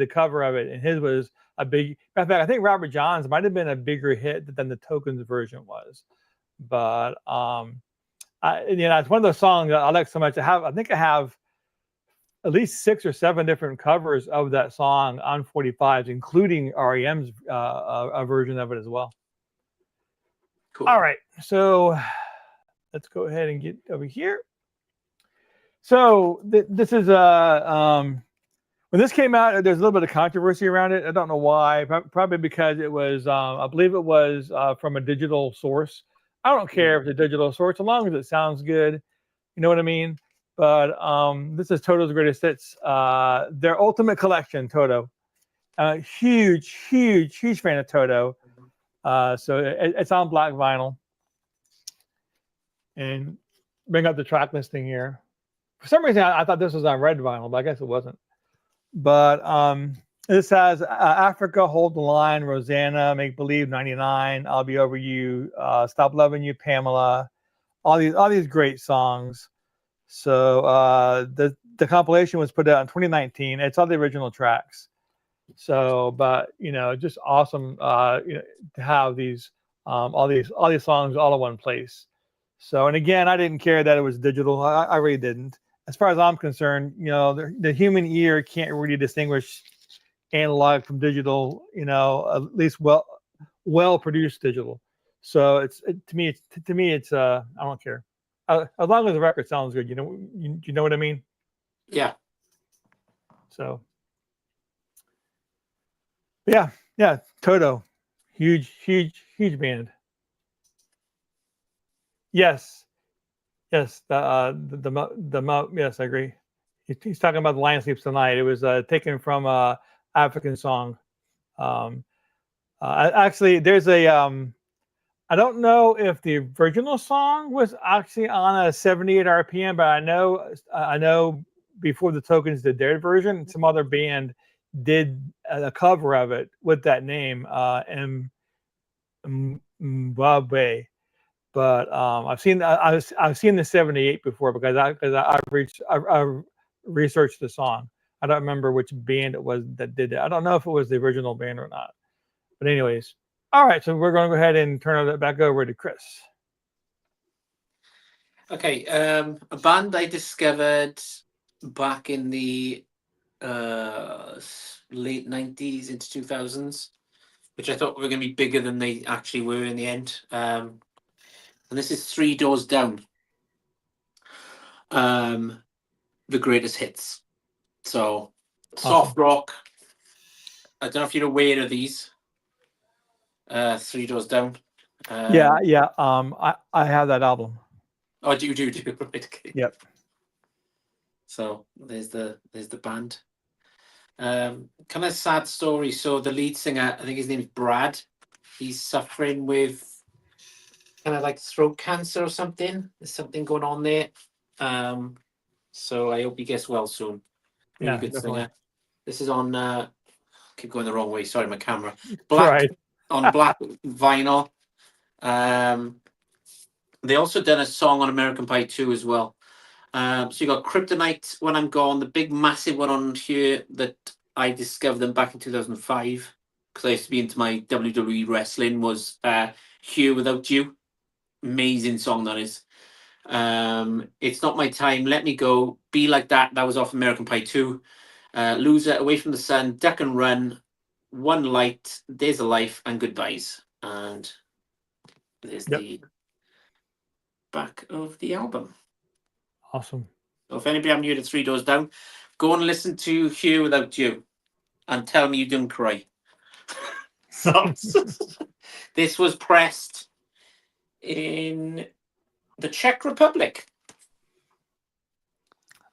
a cover of it, and his was a big. In fact, I think Robert John's might have been a bigger hit than the Tokens version was. But it's one of those songs that I like so much. I think I have at least 6 or 7 different covers of that song on 45s, including REM's version of it as well. Cool. All right, so let's go ahead and get over here. So this is when this came out, there's a little bit of controversy around it. I don't know why. Probably because it was, I believe it was from a digital source. I don't care if it's a digital source, as long as it sounds good. You know what I mean? But this is Toto's Greatest Hits, their Ultimate Collection, Toto. Huge fan of Toto. So it's on black vinyl. And bring up the track listing here. For some reason, I thought this was on red vinyl, but I guess it wasn't. But this has Africa, Hold the Line, Rosanna, Make Believe, 99, I'll Be Over You, Stop Loving You, Pamela, all these great songs. So the compilation was put out in 2019. It's all the original tracks. So, but just awesome, to have these all these songs all in one place. So, and again, I didn't care that it was digital. I really didn't. As far as I'm concerned, the human ear can't really distinguish analog from digital. At least well produced digital. So to me it's I don't care, as long as the record sounds good. You know what I mean? Yeah. So yeah, Toto, huge band. Yes, yes, yes, I agree. He's talking about The Lion Sleeps Tonight. It was taken from African song. Actually, there's a I don't know if the original song was actually on a 78 RPM, but I know before the Tokens did their version, some other band did a cover of it with that name, Mbabe. But I've seen the 78 before because I researched the song. I don't remember which band it was that did it. I don't know if it was the original band or not. But anyways, all right. So we're going to go ahead and turn it back over to Chris. Okay, a band I discovered back in the late 90s into 2000s, which I thought were going to be bigger than they actually were in the end. And this is Three Doors Down, the greatest hits. So soft rock. I don't know if you're aware of these. Three Doors Down. Yeah. I have that album. Oh, do you? Right, okay. Yep. So there's the band. Kind of sad story. So the lead singer, I think his name is Brad. He's suffering with kind of like throat cancer or something. There's something going on there. So I hope he gets well soon. Really good definitely. singer. This is on. Keep going the wrong way. Sorry, my camera. Black on black vinyl. They also done a song on American Pie 2 as well. So you got Kryptonite, When I'm Gone, the big massive one on here that I discovered them back in 2005 because I used to be into my WWE wrestling was Here Without You. Amazing song that is. It's Not My Time, Let Me Go, Be Like That. That was off American Pie 2. Loser, Away from the Sun, Duck and Run, One Light, There's a Life, and Goodbyes. And there's the back of the album. Awesome. So if anybody haven't heard of Three Doors Down, go and listen to Here Without You and tell me you didn't cry. So this was pressed in the Czech Republic.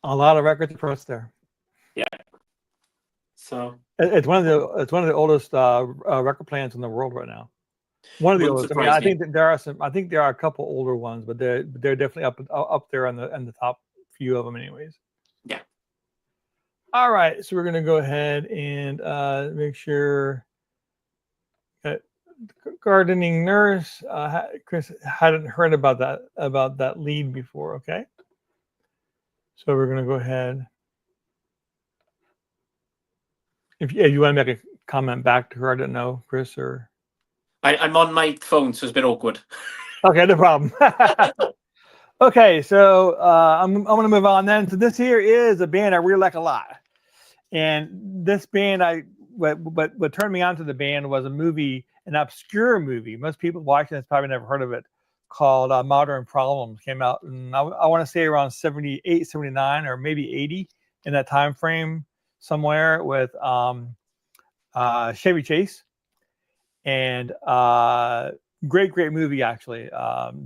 A lot of records pressed there. Yeah. So it's one of the oldest record plants in the world right now. One of the oldest. I mean, I think that there are some. I think there are a couple older ones, but they're definitely up there on the top few of them, anyways. Yeah. All right, so we're gonna go ahead and make sure. Gardening Nurse. Chris hadn't heard about that lead before. Okay. So we're gonna go ahead. If you want to make a comment back to her, I don't know, Chris, or I'm on my phone, so it's a bit awkward. Okay, no problem. Okay, so I'm going to move on then. So this here is a band I really like a lot, and this band what turned me on to the band was a movie, an obscure movie. Most people watching this probably never heard of it, called Modern Problems. Came out, and I want to say around 78, 79, or maybe 80 in that time frame somewhere with Chevy Chase. And great movie, actually.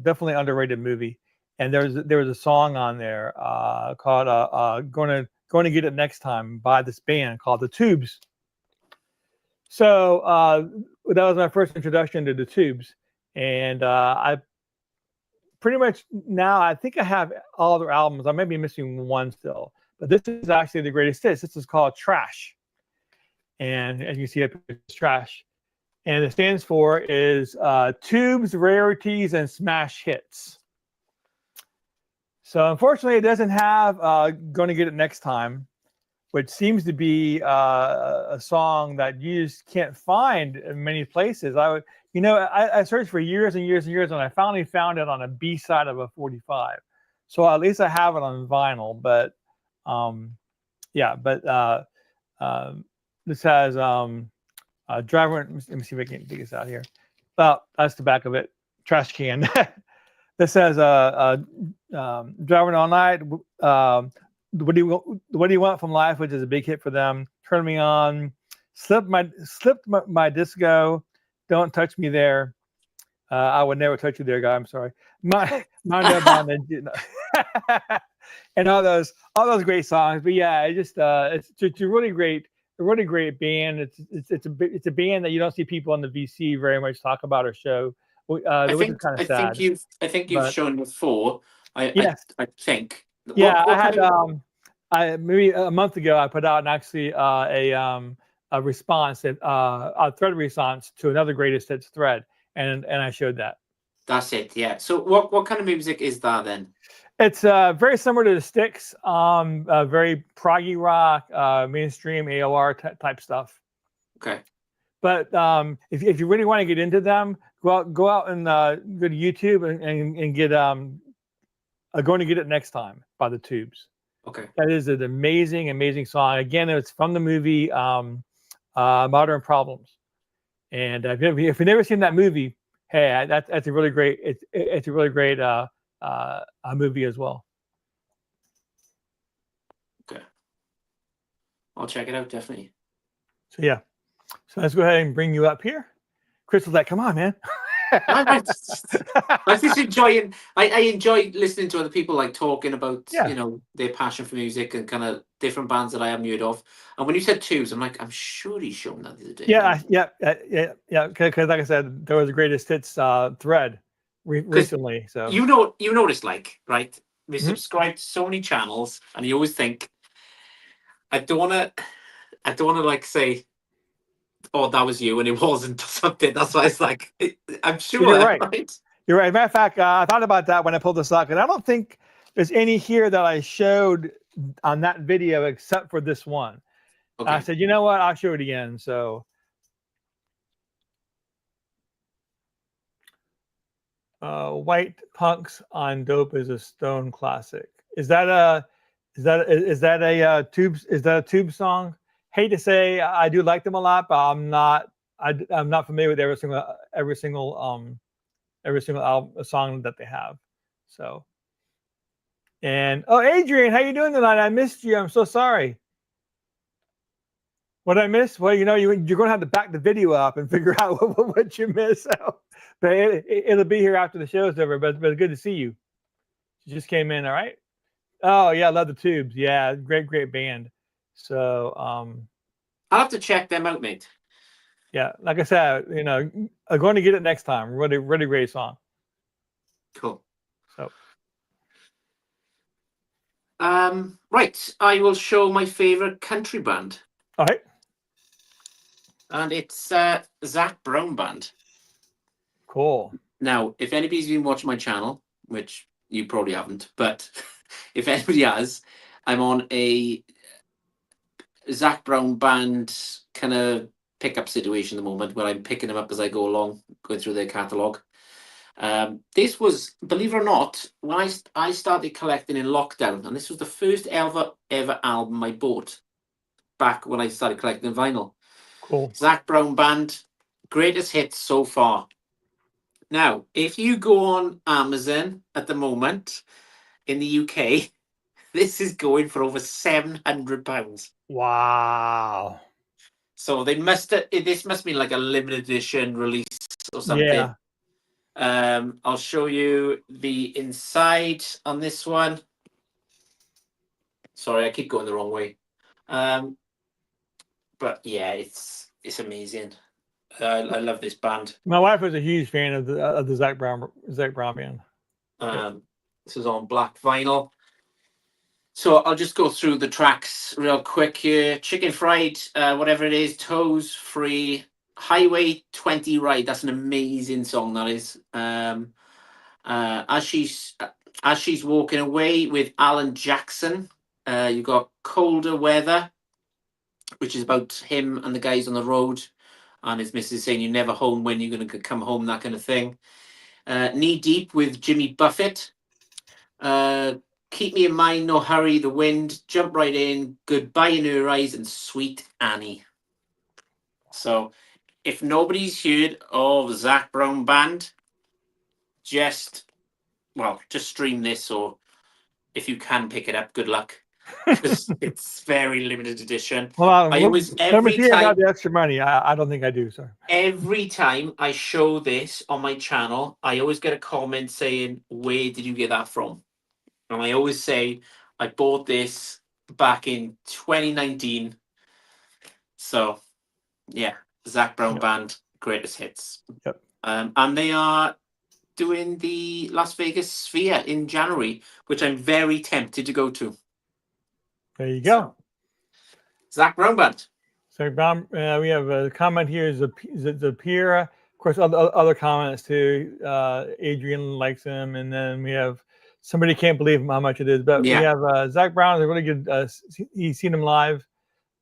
Definitely underrated movie. And there was a song on there called "Going to Get It Next Time" by this band called the Tubes. So that was my first introduction to the Tubes, and I pretty much now I think I have all their albums. I may be missing one still, but this is actually the greatest hits. This is called Trash. And as you see up here, it's Trash. And it stands for is Tubes, Rarities, and Smash Hits. So unfortunately, it doesn't have Going to Get It Next Time, which seems to be a song that you just can't find in many places. I searched for years and years and years, and I finally found it on a B side of a 45. So at least I have it on vinyl. But this has driver. Let me see if I can dig this out here. Well, that's the back of it. Trash can. This says driving all night. What do you want from life, which is a big hit for them. Turn me on. Slipped my disco. Don't touch me there. I would never touch you there, guy. I'm sorry. And all those great songs. But yeah, it's a really great band. It's a band that you don't see people on the VC very much talk about or show. Which is kind of sad. I think you've shown before. Yes. I think. Yeah, I had maybe a month ago. I put out a response, a thread response to another greatest hits thread, and I showed that. That's it. Yeah. So what kind of music is that then? It's very similar to the Styx. Very proggy rock, mainstream AOR type stuff. Okay. But if you really want to get into them, go out and go to YouTube and get Going to Get It Next Time by the Tubes. Okay. That is an amazing song. Again, it's from the movie Modern Problems. And if you've never seen that movie, hey, that's a really great. It's a really great movie as well. Okay. I'll check it out definitely. So yeah. So let's go ahead and bring you up here. Chris was like, "Come on, man." I just enjoying. I enjoy listening to other people like talking about their passion for music and kind of different bands that I haven't heard of. And when you said Tubes, I'm like, I'm sure he's shown that the other day. Yeah. Because like I said, there was a greatest hits thread recently. So you know what it's like, right? We subscribe to so many channels, and you always think, I don't want to like say, oh, that was you, and it wasn't or something. That's why it's like, I'm sure. You're right. You're right. Matter of fact, I thought about that when I pulled this up, and I don't think there's any here that I showed on that video except for this one. Okay. I said, you know what? I'll show it again. So, White Punks on Dope is a Stone classic. Is that a Tube song? Hate to say, I do like them a lot, but I'm not familiar with every single album, song that they have. So, and Adrian, how you doing tonight? I missed you. I'm so sorry. What I missed? Well, you're going to have to back the video up and figure out what you missed. So, but it'll be here after the show's over. But good to see you. You just came in, all right? Oh yeah, I love the Tubes. Yeah, great band. So I'll have to check them out, mate. Yeah, like I said, I'm going to get it next time. Really great song. Cool. So right, I will show my favorite country band. All right. And it's Zac Brown Band. Cool. Now, if anybody's been watching my channel, which you probably haven't, but if anybody has, I'm on a Zac Brown Band kind of pickup situation at the moment where I'm picking them up as I go along, going through their catalogue. This was, believe it or not, when I started collecting in lockdown, and this was the first ever album I bought back when I started collecting vinyl. Cool. Zac Brown Band, greatest hits so far. Now, if you go on Amazon at the moment in the UK, this is going for over £700. Wow. So this must be like a limited edition release or something. Yeah. I'll show you the inside on this one. Sorry, I keep going the wrong way. But yeah, it's amazing. I love this band. My wife was a huge fan of the Zac Brown band. This is on black vinyl. So I'll just go through the tracks real quick here. Chicken Fried, whatever it is, Toes Free, Highway 20 Ride. That's an amazing song, that is. As she's walking away with Alan Jackson. You got Colder Weather, which is about him and the guys on the road, and his missus saying you're never home when you're going to come home, that kind of thing. Knee Deep with Jimmy Buffett. Keep Me in Mind, No Hurry, The Wind, Jump Right In, Goodbye in Her Eyes, and Sweet Annie. So if nobody's heard of Zach Brown Band, just stream this, or if you can pick it up, good luck. Because it's very limited edition. Well, I always, let me every see if I got time, the extra money. I don't think I do, sir. every time I show this on my channel, I always get a comment saying, "Where did you get that from?" And I always say, I bought this back in 2019. So, yeah, Zach Brown Band, greatest hits. Yep. And they are doing the Las Vegas Sphere in January, which I'm very tempted to go to. There you go. So, Zach Brown Band. So, we have a comment here. Is the Pierre? Of course, other comments too. Adrian likes him, and then we have somebody can't believe how much it is. But we have Zach Brown is a really good. He's seen him live.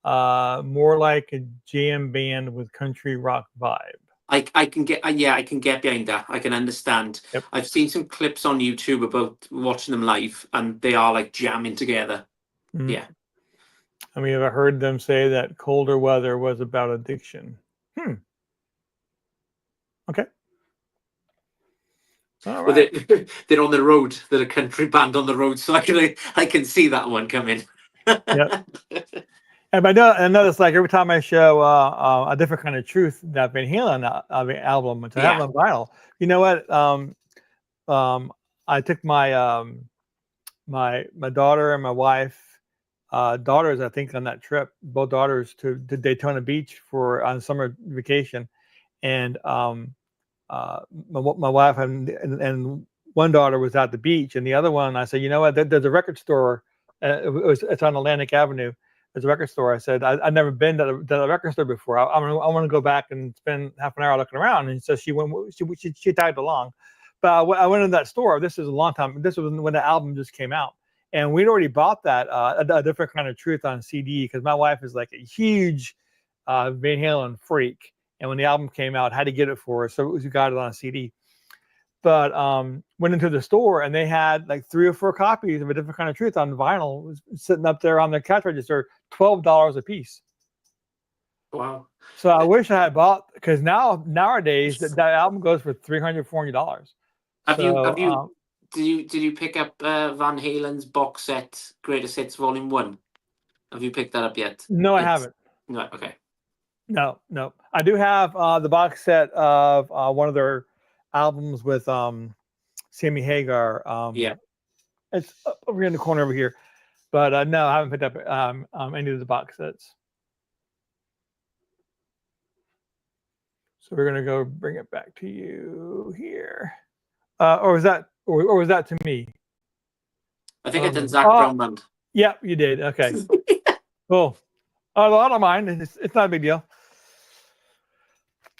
More like a jam band with country rock vibe. I can get I can get behind that. I can understand. Yep. I've seen some clips on YouTube about watching them live, and they are like jamming together. Mm-hmm. Yeah. And we have heard them say that Colder Weather was about addiction. Okay. All right. Well, they're on the road. They're a country band on the road, so I can see that one coming. Yep. And I notice like every time I show a different kind of truth, that Van Halen album, which I have on vinyl. You know what? I took my my daughter and my wife, daughters, I think, on that trip. Both daughters to Daytona Beach on summer vacation, and my wife and one daughter was at the beach, and the other one, I said, you know what? There's a record store. It's on Atlantic Avenue. There's a record store. I said, I've never been to the record store before. I want to go back and spend half an hour looking around. And so she tagged along. But I went into that store. This is a long time. This was when the album just came out. And we'd already bought that, a different kind of truth on CD, because my wife is like a huge Van Halen freak. And when the album came out, I had to get it for her. So we got it on a CD. But went into the store and they had like 3 or 4 copies of A Different Kind of Truth on vinyl. It was sitting up there on the cash register, $12 a piece. Wow. So I wish I had bought, because nowadays that album goes for $300, $400. Did you pick up Van Halen's box set Greatest Hits Volume 1? Have you picked that up yet? No, I haven't. No, okay. No. I do have the box set of one of their albums with Sammy Hagar. It's over here in the corner over here. But no, I haven't picked up any of the box sets. So we're gonna go bring it back to you here. Or was that to me? I think it's in Zach Brown Band. Yeah, you did. Okay. Cool. Oh, I don't mind. It's not a big deal.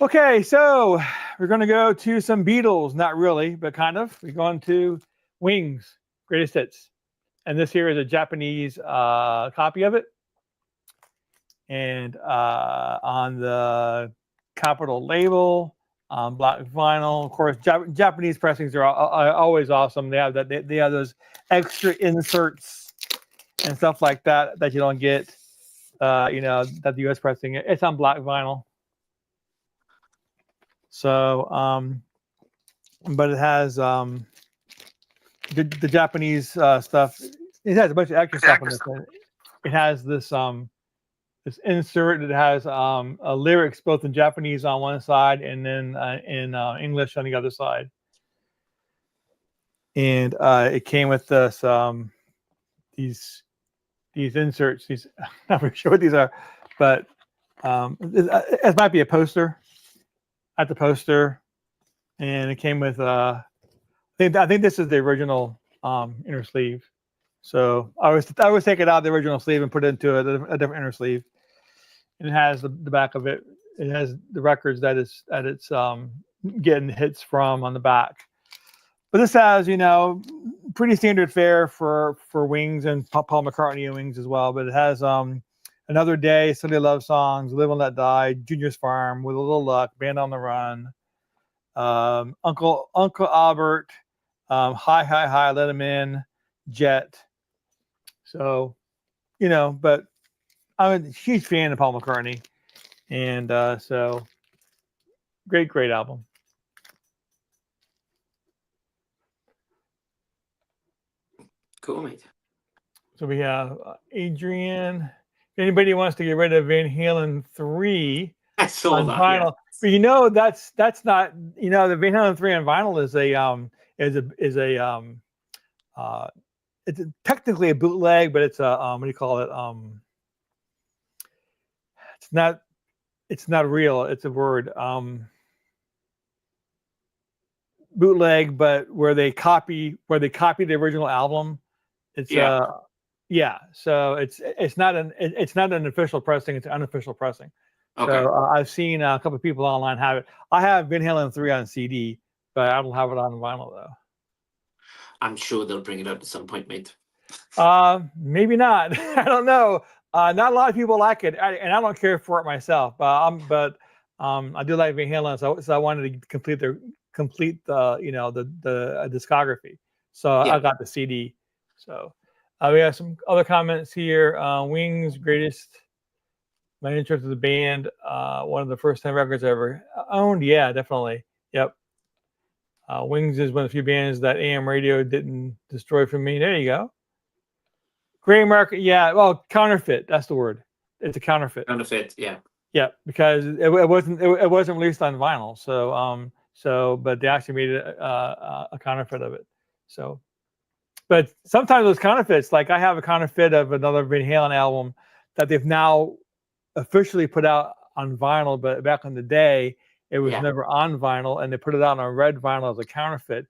Okay, so we're going to go to some Beatles. Not really, but kind of. We're going to Wings, Greatest Hits. And this here is a Japanese copy of it. And on the Capitol label, black vinyl. Of course, Japanese pressings are always awesome. They have they have those extra inserts and stuff like that you don't get, that the US pressing. It's on black vinyl. So, but it has the Japanese stuff. It has a bunch of extra stuff in this. It has this this insert. It has lyrics both in Japanese on one side and then in English on the other side. And it came with this these inserts. I'm not really sure what these are, but it might be a poster. At the poster, and it came with I think this is the original inner sleeve. So I was take it out of the original sleeve and put it into a different inner sleeve. And it has the back of it. It has the records that it's getting hits from on the back. But this has, pretty standard fare for Wings and Paul McCartney and Wings as well. But it has Another Day, Sunday Love Songs, Live and Let Die, Junior's Farm, With a Little Luck, Band on the Run, Uncle Albert, Hi Hi Hi, Let Him In, Jet. So, but I'm a huge fan of Paul McCartney, and so great album. Cool, mate. So we have Adrian. If anybody wants to get rid of Van Halen 3 I saw on that, vinyl, but that's not, the Van Halen 3 on vinyl it's technically a bootleg, but it's a what do you call it? It's not real. It's a word. Bootleg, but where they copy the original album. It's yeah. So it's not an official pressing. It's an unofficial pressing. Okay. So I've seen a couple of people online have it. I have Van Halen 3 on CD, but I don't have it on vinyl though. I'm sure they'll bring it up at some point, mate. Maybe not. I don't know. Not a lot of people like it, and I don't care for it myself. But I do like Van Halen, so I wanted to complete the discography. So I got the CD. So we have some other comments here. Wings, greatest. My intro to the band. One of the first 10 records I ever owned. Yeah, definitely. Yep. Wings is one of the few bands that AM radio didn't destroy for me. There you go. Gray market, yeah. Well, counterfeit. That's the word. It's a counterfeit. Counterfeit, yeah. Yeah, because it wasn't released on vinyl. So but they actually made a counterfeit of it. So, but sometimes those counterfeits, like I have a counterfeit of another Van Halen album that they've now officially put out on vinyl, but back in the day it was never on vinyl, and they put it out on red vinyl as a counterfeit.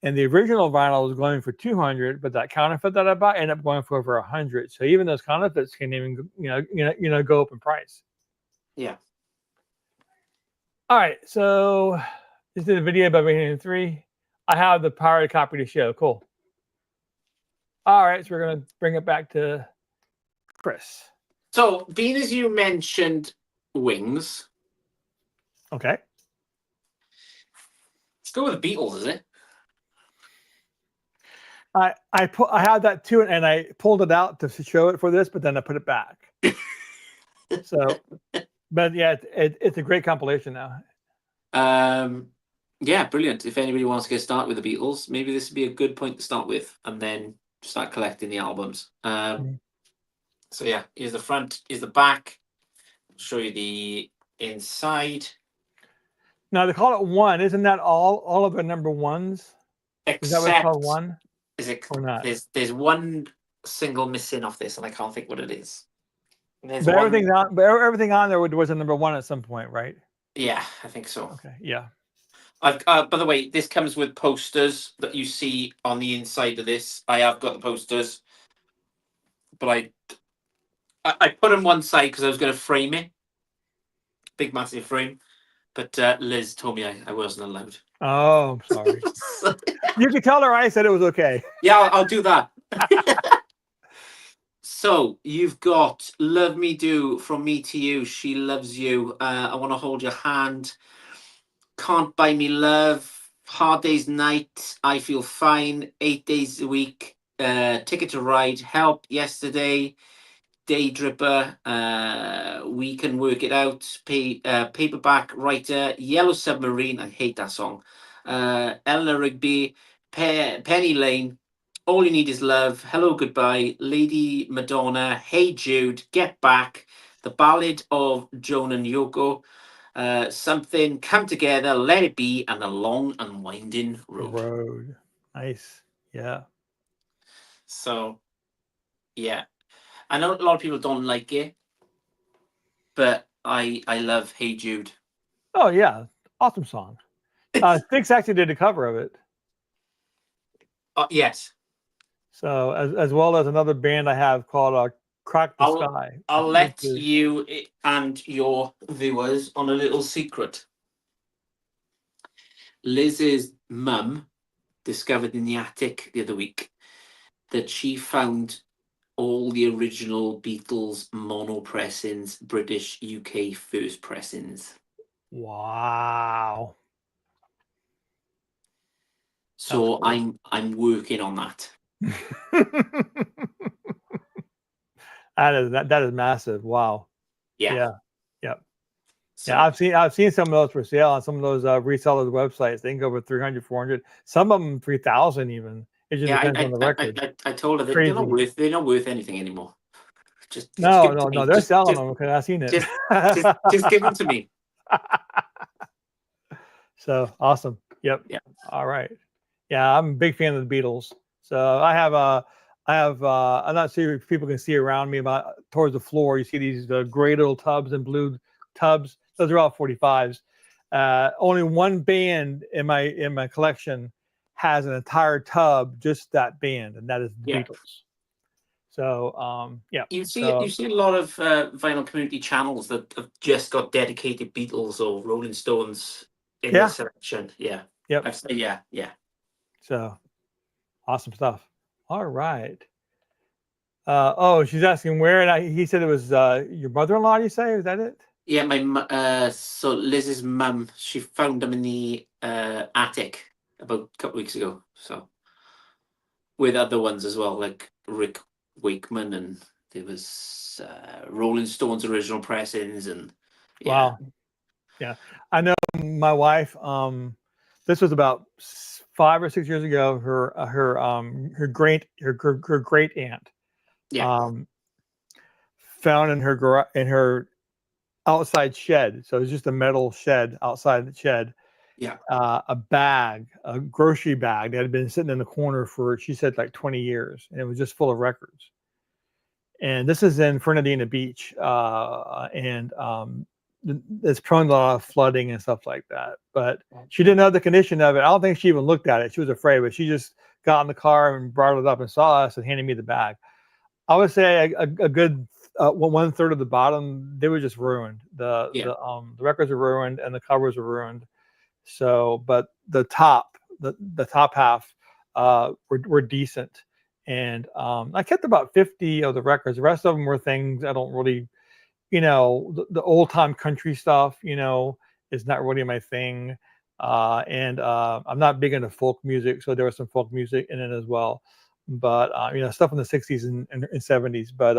And the original vinyl was going for $200, but that counterfeit that I bought ended up going for over $100. So even those counterfeits can even go up in price. Yeah. All right. So this is a video about Van Halen 3. I have the pirated copy to show. Cool. All right. So we're gonna bring it back to Chris. So being as you mentioned Wings. Okay. Let's go with the Beatles, is it? I had that too, and I pulled it out to show it for this, but then I put it back. So, but yeah, it's a great compilation now. Yeah, brilliant. If anybody wants to get started with the Beatles, maybe this would be a good point to start with, and then start collecting the albums. So yeah, here's the front, here's the back. I'll show you the inside. Now they call it one. Isn't that all of the number ones? Except, is that what it's called, one? Is it or not? There's one single missing off this, and I can't think what it is. But everything on there was a number one at some point, right? Yeah, I think so. Okay, yeah. By the way, this comes with posters that you see on the inside of this. I have got the posters, but I put them one side because I was going to frame it, big massive frame. But Liz told me I wasn't allowed. Oh, I'm sorry. You can tell her I said it was okay. Yeah, I'll do that. So you've got Love Me Do, From Me to You, She Loves You, I Want to Hold Your Hand, Can't Buy Me Love, Hard Day's Night, I Feel Fine, 8 Days a Week, Ticket to Ride, Help, Yesterday, Day Dripper, We Can Work It Out, Paperback Writer, Yellow Submarine, I hate that song, Eleanor Rigby, Penny Lane, All You Need Is Love, Hello Goodbye, Lady Madonna, Hey Jude, Get Back, The Ballad of Joan and Yoko, Something, Come Together, Let It Be, and A Long and Winding Road. Nice. Yeah. So, yeah. I know a lot of people don't like it, but I love Hey Jude. Oh yeah, awesome song. Styx actually did a cover of it. Yes. So as well as another band I have called Crack the I'll Sky, I'll which let is you and your viewers on a little secret. Liz's mum discovered in the attic the other week that she found all the original Beatles mono pressings, British UK first pressings. wow. That's So cool. I'm working on that. That is massive. Wow. Yeah. Yeah. Yep. Yeah, So I've seen some of those for sale on some of those resellers websites. They can go for 300, 400. Some of them 3,000 even. It just yeah, depends on the record. I told her that Crazy. they're not worth anything anymore. Just No, give it to no, me. no. They're selling them because I've seen it. Just give them to me. So awesome. Yep. Yeah. All right. Yeah, I'm a big fan of the Beatles. So I'm not sure if people can see around me about towards the floor. You see these gray little tubs and blue tubs. Those are all 45s. Only one band in my collection has an entire tub, just that band, and that is the Yeah. Beatles. So yeah. You So see a lot of vinyl community channels that have just got dedicated Beatles or Rolling Stones in their yeah. selection. Yeah. Yep. I've said yeah. So awesome stuff. All right. Oh, she's asking where, and he said it was your mother-in-law. You say, is that it? Yeah, so Liz's mum, she found them in the attic about a couple of weeks ago. So with other ones as well, like Rick Wakeman, and there was Rolling Stones original pressings, and yeah, Wow. Yeah, I know my wife. This was about 5 or 6 years ago. Her great aunt yeah, um, found in her outside shed. So it was just a metal shed outside the shed. yeah. A grocery bag that had been sitting in the corner for, she said, like 20 years, and it was just full of records. And this is in Fernandina Beach, and it's prone to a lot of flooding and stuff like that. But she didn't know the condition of it. I don't think she even looked at it. She was afraid, but she just got in the car and brought it up and saw us and handed me the bag. I would say a good 1/3 of the bottom, they were just ruined. The records are ruined and the covers are ruined. So, but the top half were decent. And I kept about 50 of the records. The rest of them were things I don't really, the old time country stuff, is not really my thing. And I'm not big into folk music, so there was some folk music in it as well. But stuff in the 60s and 70s. But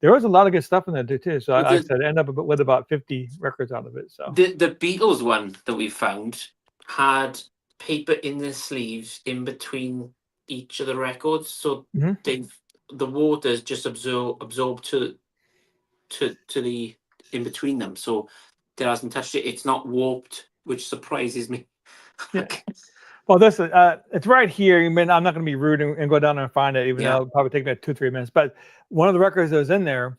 there was a lot of good stuff in there too. So I said end up with about 50 records out of it. So The Beatles one that we found had paper in the sleeves in between each of the records, so the water's just absorbed to the in between them, so it hasn't touched it. It's not warped, which surprises me. yeah. Well, this it's right here. I'm not going to be rude and go down there and find it, even though it'll probably take me 2-3 minutes. But one of the records that was in there,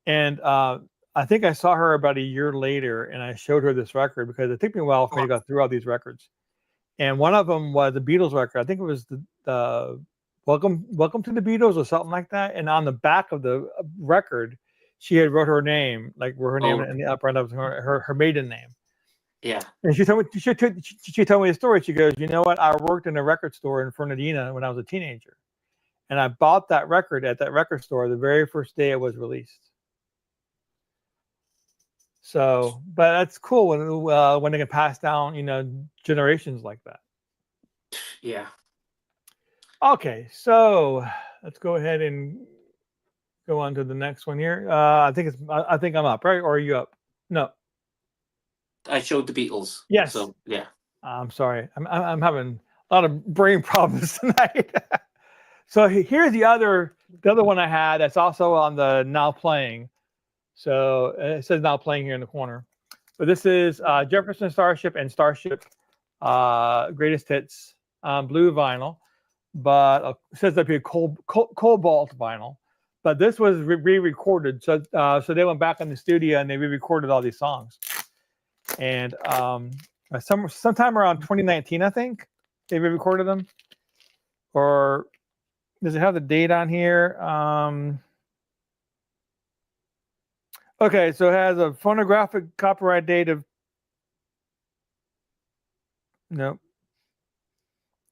and I think I saw her about a year later, and I showed her this record because it took me a while for me to go through all these records. And one of them was the Beatles record. I think it was the Welcome to the Beatles or something like that. And on the back of the record, she had wrote her name, like wrote her name in the upper end of her maiden name. Yeah. And she told me a story. She goes, you know what? I worked in a record store in Fernandina when I was a teenager, and I bought that record at that record store the very first day it was released. So, but that's cool when they can pass down, generations like that. Yeah. Okay, so let's go ahead and go on to the next one here. I think I'm up, right? Or are you up? No. I showed the Beatles. Yes. So yeah. I'm sorry. I'm having a lot of brain problems tonight. So here's the other one I had that's also on the now playing. So it says now playing here in the corner. But this is Jefferson Starship and Starship Greatest Hits blue vinyl. But it says up here cobalt vinyl. But this was re-recorded. So they went back in the studio and they re-recorded all these songs. And sometime around 2019, I think, they re-recorded them. Or does it have the date on here? Okay, so it has a phonographic copyright date of no,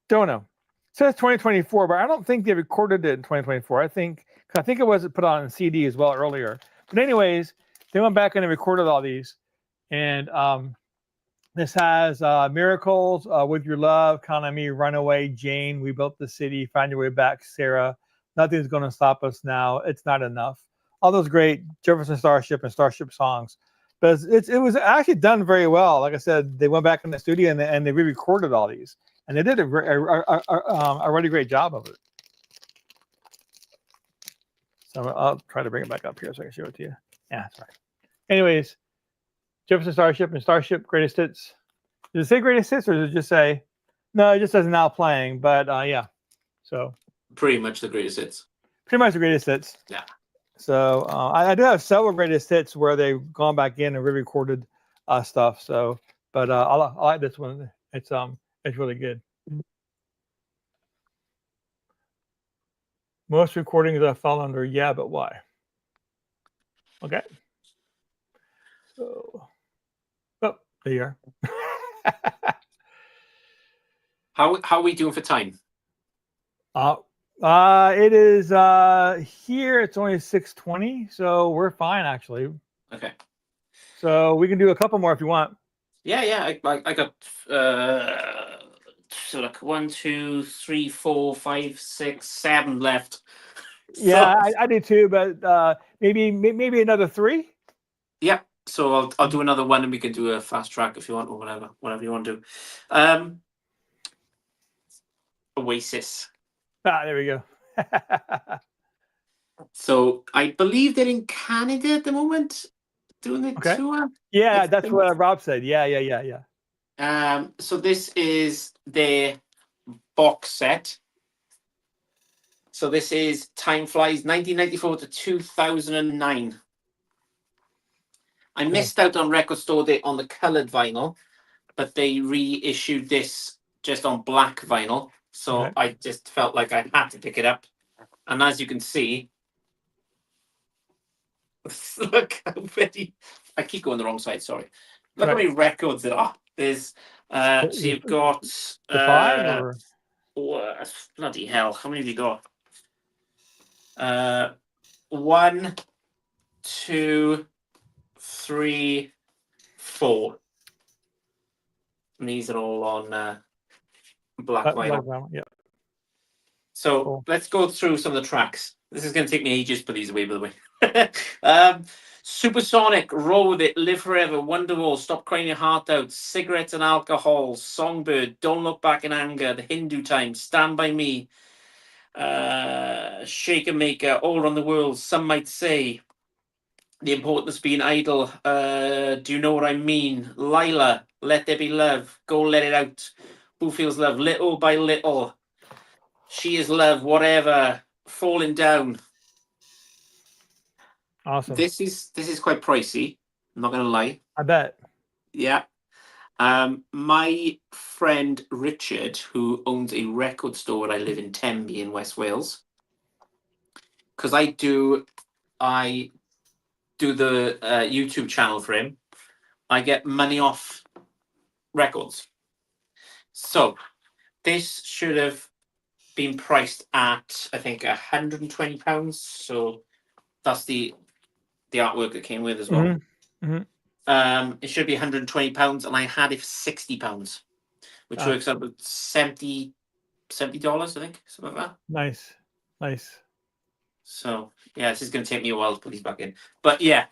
don't know. It says 2024, but I don't think they recorded it in 2024. I think it was put on CD as well earlier. But anyways, they went back and they recorded all these, and this has Miracles, With Your Love, Count on Me, Runaway, Jane, We Built the City, Find Your Way Back, Sarah, Nothing's Gonna Stop Us Now, It's Not Enough. All those great Jefferson Starship and Starship songs. But it was actually done very well. Like I said, they went back in the studio and they re-recorded all these. And they did a really great job of it. So I'll try to bring it back up here so I can show it to you. Yeah, that's right. Anyways, Jefferson Starship and Starship Greatest Hits. Does it say Greatest Hits or does it just say? No, it just says now playing. But yeah, so pretty much the greatest hits. Pretty much the greatest hits. Yeah. So I do have several greatest hits where they've gone back in and re-recorded stuff. So, but I like this one. It's really good. Most recordings I fall under yeah, but why? Okay. So, oh, there you are. How are we doing for time? It is here. It's only 6:20, so we're fine actually. Okay. So we can do a couple more if you want. Yeah. I got so like 1, 2, 3, 4, 5, 6, 7 left. Yeah, I do too, but maybe another 3. Yeah. So I'll do another one, and we can do a fast track if you want, or whatever you want to do. Oasis. There we go. So I believe they're in Canada at the moment doing a tour. Yeah, that's what Rob said. Yeah. So this is their box set. So this is Time Flies 1994 to 2009. I missed out on Record Store Day on the coloured vinyl, but they reissued this just on black vinyl. So I just felt like I had to pick it up. And as you can see, look how many. I keep going the wrong side, sorry. Look how many records there are. There's so you've got 5 or bloody hell. How many have you got? 1, 2, 3, 4. And these are all on black vinyl. Yeah. So let's go through some of the tracks. This is going to take me ages to put these away, by the way. Supersonic, Roll With It, Live Forever, Wonderwall, Stop Crying Your Heart Out, Cigarettes and Alcohol, Songbird, Don't Look Back in Anger, The Hindu Time, Stand By Me, Shaker Maker, All Around the World, Some Might Say, The Importance of Being Idle, Do You Know What I Mean, Lila, Let There Be Love, Go Let It Out, Who Feels Love, Little by Little, She Is Love, Whatever, Falling Down. Awesome. This is quite pricey. I'm not gonna lie. I bet. Yeah. My friend Richard, who owns a record store where I live in Tenby in West Wales, because I do the YouTube channel for him. I get money off records. So this should have been priced at, I think, £120. So that's the artwork that came with as well. It should be £120, and I had it for £60, which works out with $70, I think, something like that. Nice. So yeah, this is going to take me a while to put these back in, but yeah.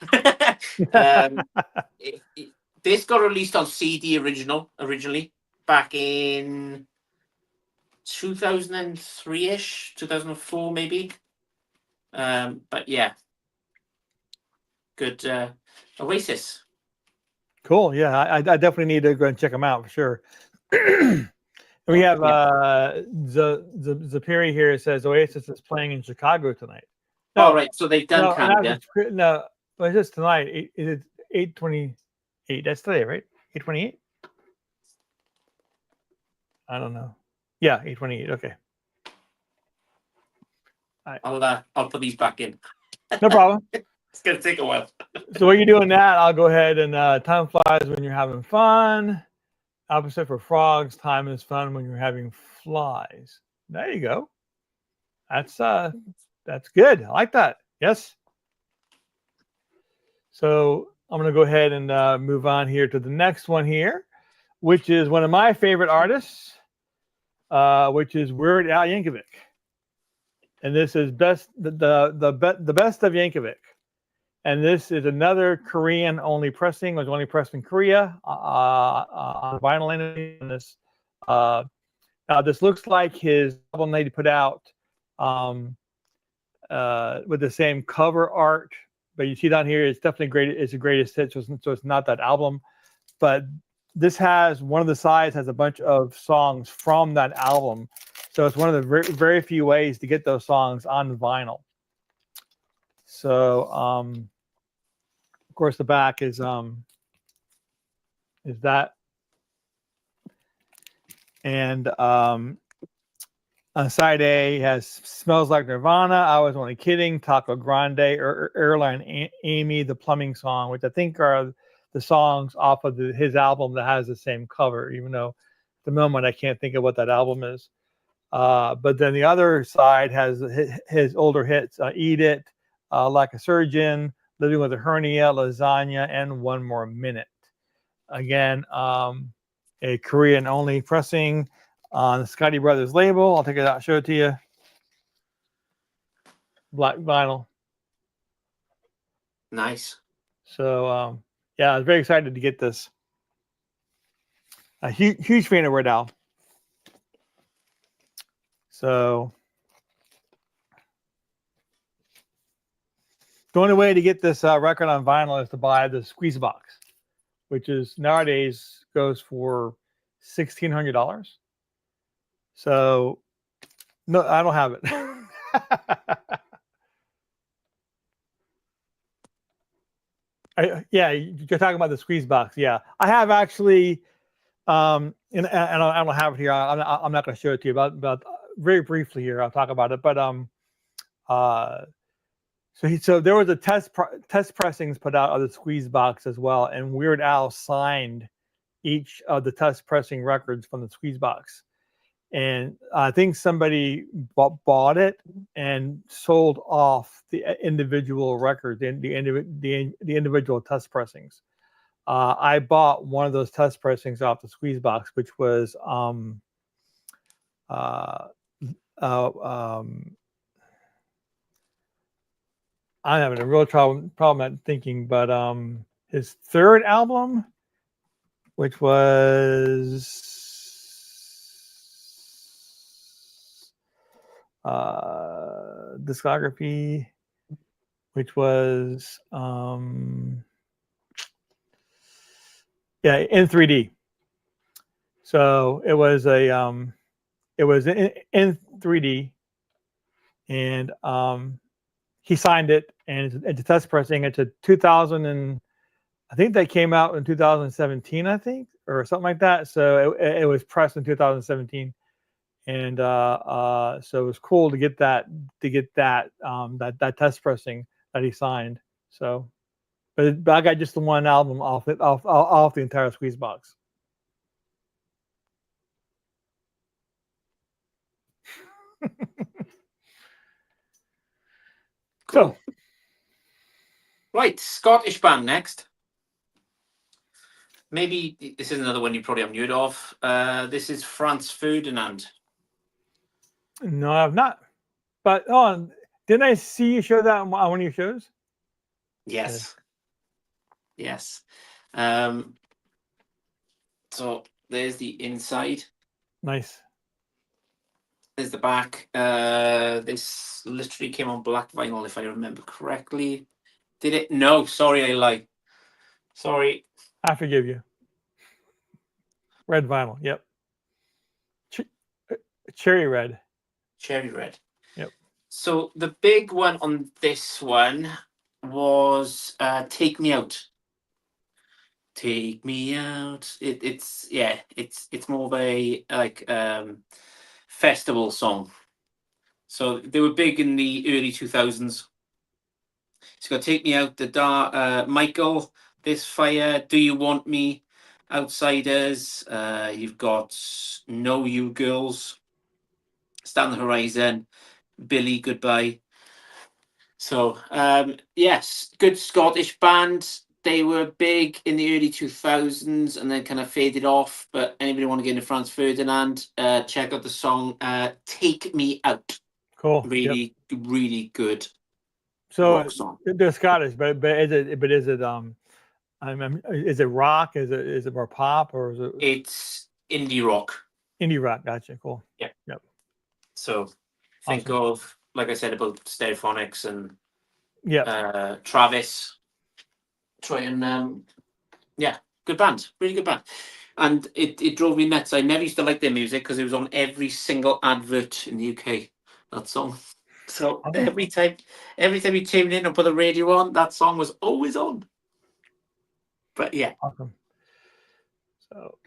This got released on CD originally back in 2003-ish, 2004 maybe. But yeah, good Oasis. Cool. Yeah, I definitely need to go and check them out for sure. We have Zapiri here. Says Oasis is playing in Chicago tonight. No, right. So they've done Canada. No, but it's just tonight. Is it 8:28? That's today, right? 8:28. I don't know. Yeah, 8:28. Okay. I'll put these back in. No problem. It's gonna take a while. So while you're doing that, I'll go ahead and time flies when you're having fun. Opposite for frogs, time is fun when you're having flies. There you go. That's good. I like that. Yes. So I'm going to go ahead and move on here to the next one here, which is one of my favorite artists, which is Weird Al Yankovic. And this is the best of Yankovic. And this is another Korean only pressing. It was only pressed in Korea on vinyl. And this now this looks like his album that he put out with the same cover art. But you see down here, it's definitely great. It's the greatest hit, so it's not that album. But this has one of the sides has a bunch of songs from that album. So it's one of the very, very few ways to get those songs on vinyl. So of course the back is that. And on side A has Smells Like Nirvana, I Was Only Kidding, Taco Grande, Airline Amy, the plumbing song, which I think are the songs off of his album that has the same cover, even though at the moment I can't think of what that album is. But then the other side has his older hits, Eat It, Like a Surgeon, Living with a Hernia, Lasagna, and One More Minute. Again, a Korean only pressing on the Scotty Brothers label. I'll take it out, show it to you. Black vinyl. Nice. So yeah, I was very excited to get this. A huge fan of Weird Al. So the only way to get this record on vinyl is to buy the squeeze box, which is nowadays goes for $1,600. So no, I don't have it. Yeah, you're talking about the squeeze box. Yeah, I have actually, and I don't have it here. I'm not going to show it to you. But very briefly here, I'll talk about it. But so there was a test pressings put out of the squeeze box as well, and Weird Al signed each of the test pressing records from the squeeze box. And I think somebody bought it and sold off the individual records, the individual test pressings. I bought one of those test pressings off the squeeze box, which was I'm having a real problem at thinking, but his third album, which was discography, which was yeah, in 3D. So it was in 3D, and he signed it, and it's a test pressing. It's a 2000, and I think that came out in 2017, I think, or something like that. So it was pressed in 2017. And so it was cool to get that that test pressing that he signed. So, but I got just the one album off the entire squeeze box. Cool. So, Right, Scottish band next. Maybe this is another one you probably haven't heard of. This is Franz Ferdinand. no, I've not. But didn't I see you show that on one of your shows? Yes. Yes. So there's the inside. Nice. There's the back. This literally came on black vinyl, if I remember correctly. Did it? No, sorry, I lied. Sorry. I forgive you. Red vinyl. Yep. Cherry red. Cherry red. Yep. So the big one on this one was Take Me Out. Take Me Out. It's more of a like festival song. So they were big in the early 2000s. It's got Take Me Out the Dark, Michael, This Fire, Do You Want Me, Outsiders. You've got Know You Girls, Stand the Horizon, Billy, Goodbye. So, yes, good Scottish band. They were big in the early 2000s and then kind of faded off. But anybody want to get into Franz Ferdinand, check out the song Take Me Out. Cool. Yep. Really, really good So rock song. they're Scottish, but is it is it rock? Is it more pop, or is it It's indie rock. indie rock? Gotcha. Cool. Yeah. Yep. So think Awesome. of, like I said, about Stereophonics and Yeah. Travis. Try and yeah, good band, really good band. And it drove me nuts. I never used to like their music because it was on every single advert in the UK, that song. So Awesome. every time you tuned in and put the radio on, that song was always on. But yeah. Awesome. So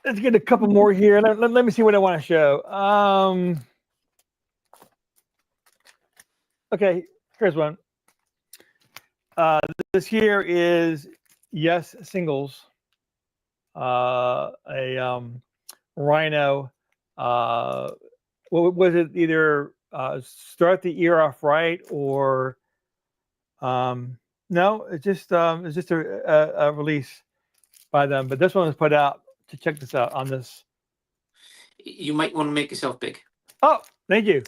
let's get a couple more here. Let me see what I want to show. Okay, here's one. This here is Yes Singles. A Rhino. What was it? Either Start the Year Off Right, or no, it's just a release by them. But this one was put out to check this out on this. You might want to make yourself big. Oh, thank you.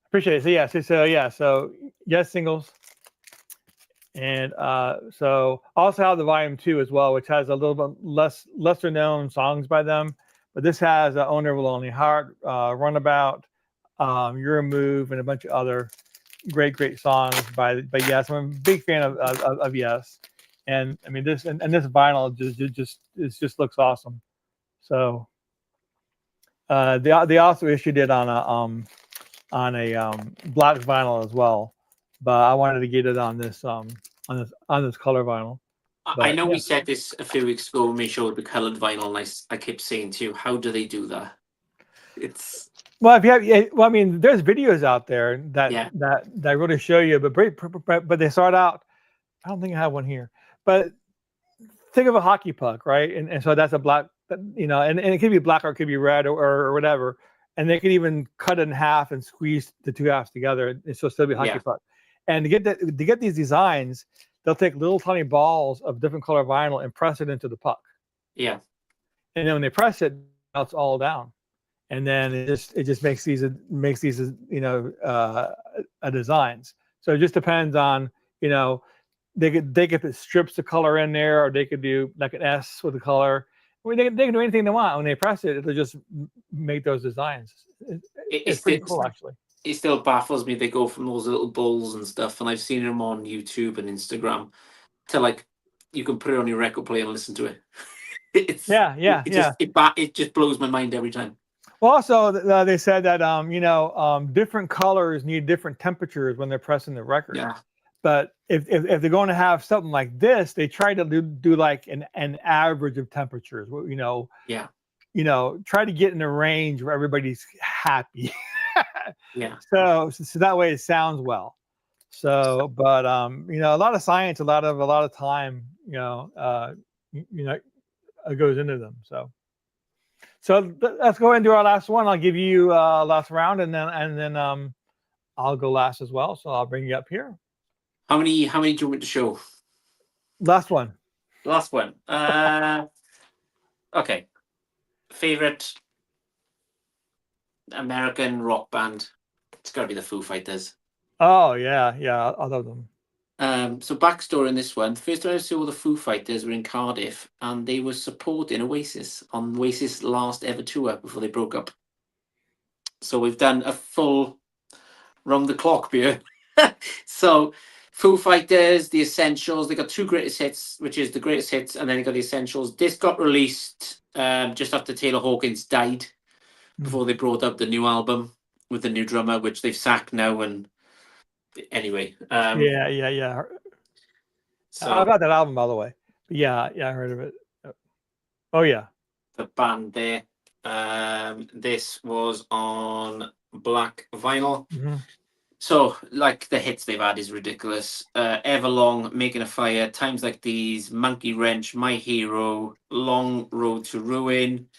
Appreciate it. So Yes Singles. And so also have the volume 2 as well, which has a little bit lesser known songs by them. But this has Owner of a Lonely Heart, Runabout, Your Move, and a bunch of other great songs by Yes. I'm a big fan of Yes. And I mean this and this vinyl just looks awesome. So they also issued it on a black vinyl as well, but I wanted to get it on this color vinyl. I know we said this a few weeks ago when we showed the colored vinyl, and I kept saying to you, how do they do that? It's well, I mean, there's videos out there that really show you, but they start out. I don't think I have one here, but think of a hockey puck, right? And so that's a black, and it could be black or it could be red or whatever. And they could even cut it in half and squeeze the two halves together. And so still be a hockey puck. And to get these designs, they'll take little tiny balls of different color vinyl and press it into the puck. Yeah. And then when they press it, it melts all down. And then it just makes these designs. So it just depends on, they could put strips of color in there, or they could do like an S with the color. I mean, they can do anything they want. When they press it, it'll just make those designs. It's pretty cool, actually. It still baffles me. They go from those little bowls and stuff, and I've seen them on YouTube and Instagram to like you can put it on your record player and listen to it. It just blows my mind every time. Well, also they said that different colors need different temperatures when they're pressing the record. Yeah. But if they're going to have something like this, they try to do like an average of temperatures. Try to get in a range where everybody's happy. So that way it sounds well. So, but a lot of science, a lot of time, goes into them. So let's go ahead and do our last one. I'll give you last round, and then I'll go last as well. So I'll bring you up here. How many do you want me to show? Last one. Okay. Favorite American rock band? It's got to be the Foo Fighters. Oh yeah, I love them. So backstory on this one: the first time I saw the Foo Fighters were in Cardiff, and they were supporting Oasis on Oasis' last ever tour before they broke up. So we've done a full round the clock beer. So Foo Fighters, The Essentials, they got two greatest hits, which is the greatest hits, and then they got The Essentials. This got released just after Taylor Hawkins died, before they brought up the new album with the new drummer, which they've sacked now. And anyway, yeah. So I got that album, by the way. But yeah, I heard of it. Oh yeah. the band there. This was on black vinyl. Mhm. So, like, the hits they've had is ridiculous. Everlong, Making a Fire, Times Like These, Monkey Wrench, My Hero, Long Road to Ruin,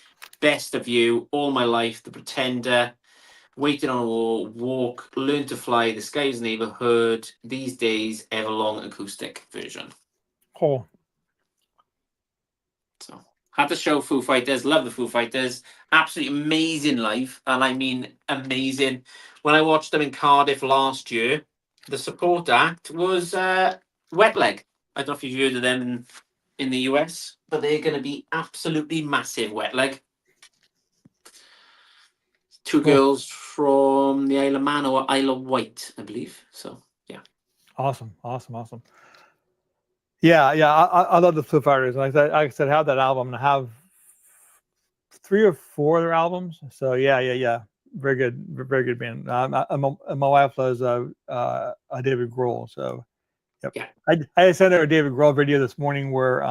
Best of You, All My Life, The Pretender, Waiting on a Wall, Walk, Learn to Fly, The Sky's Neighborhood, These Days, Everlong acoustic version. Cool. So, had to show Foo Fighters, love the Foo Fighters, absolutely amazing live, and I mean amazing. When I watched them in Cardiff last year, the support act was Wet Leg. I don't know if you've heard of them in the US, but they're going to be absolutely massive. Wet Leg. Two Cool. girls from the Isle of Man or Isle of Wight, I believe. So, yeah. Awesome. Yeah, I love the Foo Fighters. Like I said, I have that album, and I have 3 or 4 of their albums. So yeah, very good band. My wife loves David Grohl. So yep. Yeah. I sent her a David Grohl video this morning where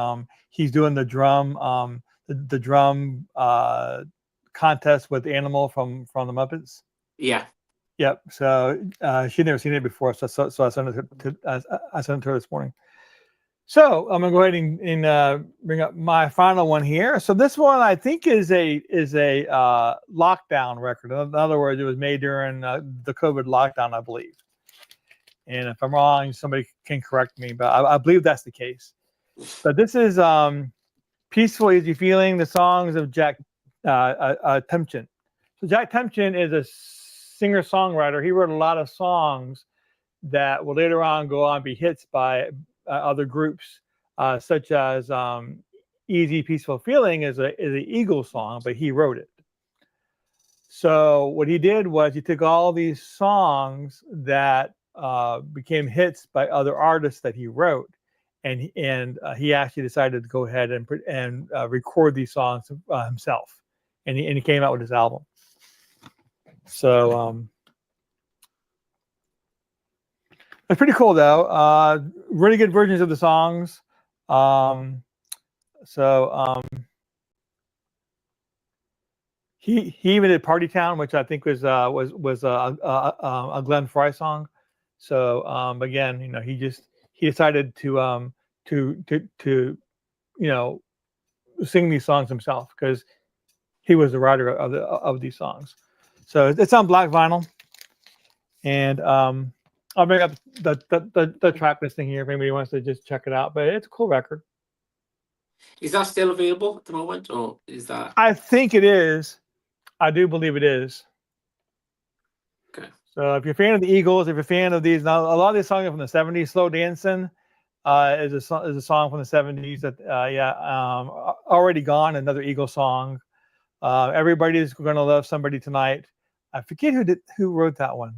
he's doing the drum the drum contest with Animal from the Muppets. Yeah. Yep. So she'd never seen it before, so I sent it to her this morning. So I'm gonna go ahead and bring up my final one here. So this one I think is a lockdown record. In other words, it was made during the COVID lockdown, I believe. And if I'm wrong, somebody can correct me, but I believe that's the case. But this is "Peaceful Easy Feeling," the songs of Jack Tempchin. So Jack Tempchin is a singer-songwriter. He wrote a lot of songs that will later on go on be hits by other groups, such as "Easy Peaceful Feeling" is an Eagles song, but he wrote it. So what he did was he took all these songs that became hits by other artists that he wrote, and he actually decided to go ahead and record these songs himself, and he came out with his album. So it's pretty cool though. Really good versions of the songs. He even did "Party Town," which I think was a Glenn Frey song. So again, he decided to sing these songs himself because he was the writer of these songs. So it's on black vinyl, and I'll bring up the track listing here if anybody wants to just check it out. But it's a cool record. Is that still available at the moment, or is that? I think it is. I do believe it is. Okay. So if you're a fan of the Eagles, if you're a fan of these, now a lot of these songs are from the '70s. "Slow Dancing" is a song from the '70s that "Already Gone," another Eagles song. "Everybody's Gonna Love Somebody Tonight." I forget who wrote that one.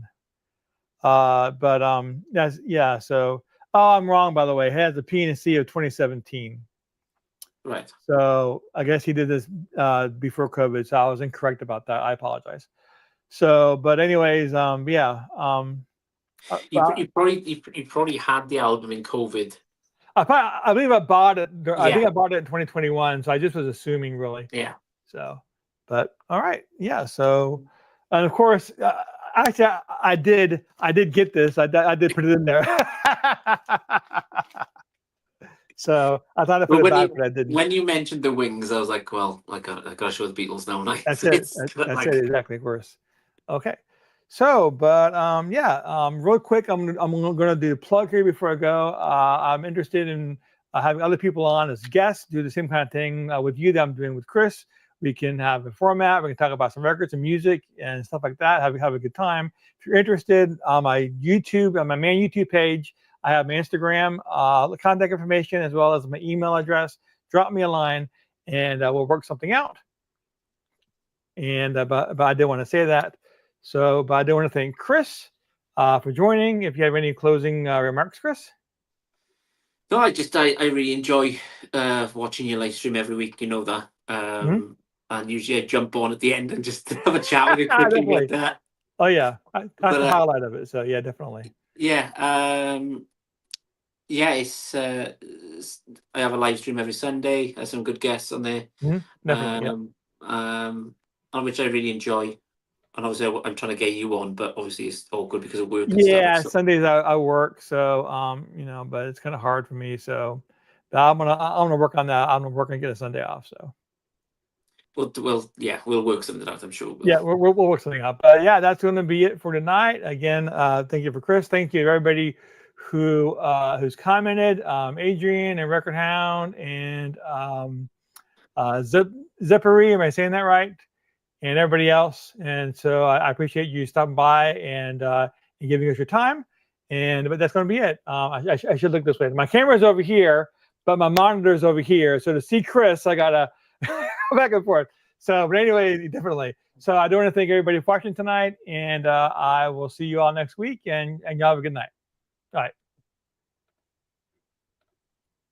So I'm wrong, by the way. It has a P and a C of 2017. Right. So I guess he did this before COVID, so I was incorrect about that. I apologize. So, but anyways, You probably had the album in COVID. I believe I bought it. I Yeah. think I bought it in 2021, so I just was assuming, really. Yeah. So, but all right, yeah. So, and of course, actually, I did get this. I did put it in there. So I thought I put it back, but I didn't. When you mentioned the Wings, I was like, well, I gotta show the Beatles now. That's it. That's it. Exactly. Of course. Okay. So, but real quick, I'm going to do a plug here before I go. I'm interested in having other people on as guests, do the same kind of thing with you that I'm doing with Chris. We can have a format. We can talk about some records and music and stuff like that. Have a good time. If you're interested, on my YouTube, on my main YouTube page, I have my Instagram, contact information, as well as my email address. Drop me a line, and we'll work something out. And but I did want to say that. So, but I do want to thank Chris for joining. If you have any closing remarks, Chris. No, I really enjoy watching your live stream every week. You know that. And usually I jump on at the end and just have a chat with you quickly with that. Oh yeah, that's the highlight of it. So yeah, definitely. Yeah. Yeah, I have a live stream every Sunday. There's some good guests on there, Definitely, yeah. on which I really enjoy. And obviously, I'm trying to get you on, but obviously it's awkward because of work and stuff. Yeah, So, Sundays I work, so but it's kind of hard for me. So, but I'm gonna work on that. I'm gonna work on get a Sunday off. So, we'll work something out. I'm sure we'll. yeah, we'll work something out. But yeah, that's going to be it for tonight. Again, thank you for Chris. Thank you to everybody who's commented. Adrian and Record Hound and Zippery. Am I saying that right? And everybody else. And so I appreciate you stopping by and giving us your time. But that's going to be it. I should look this way. My camera's over here, but my monitor's over here. So to see Chris, I gotta go back and forth. So, but anyway, definitely. So I do want to thank everybody for watching tonight, and I will see you all next week. And y'all have a good night. All right.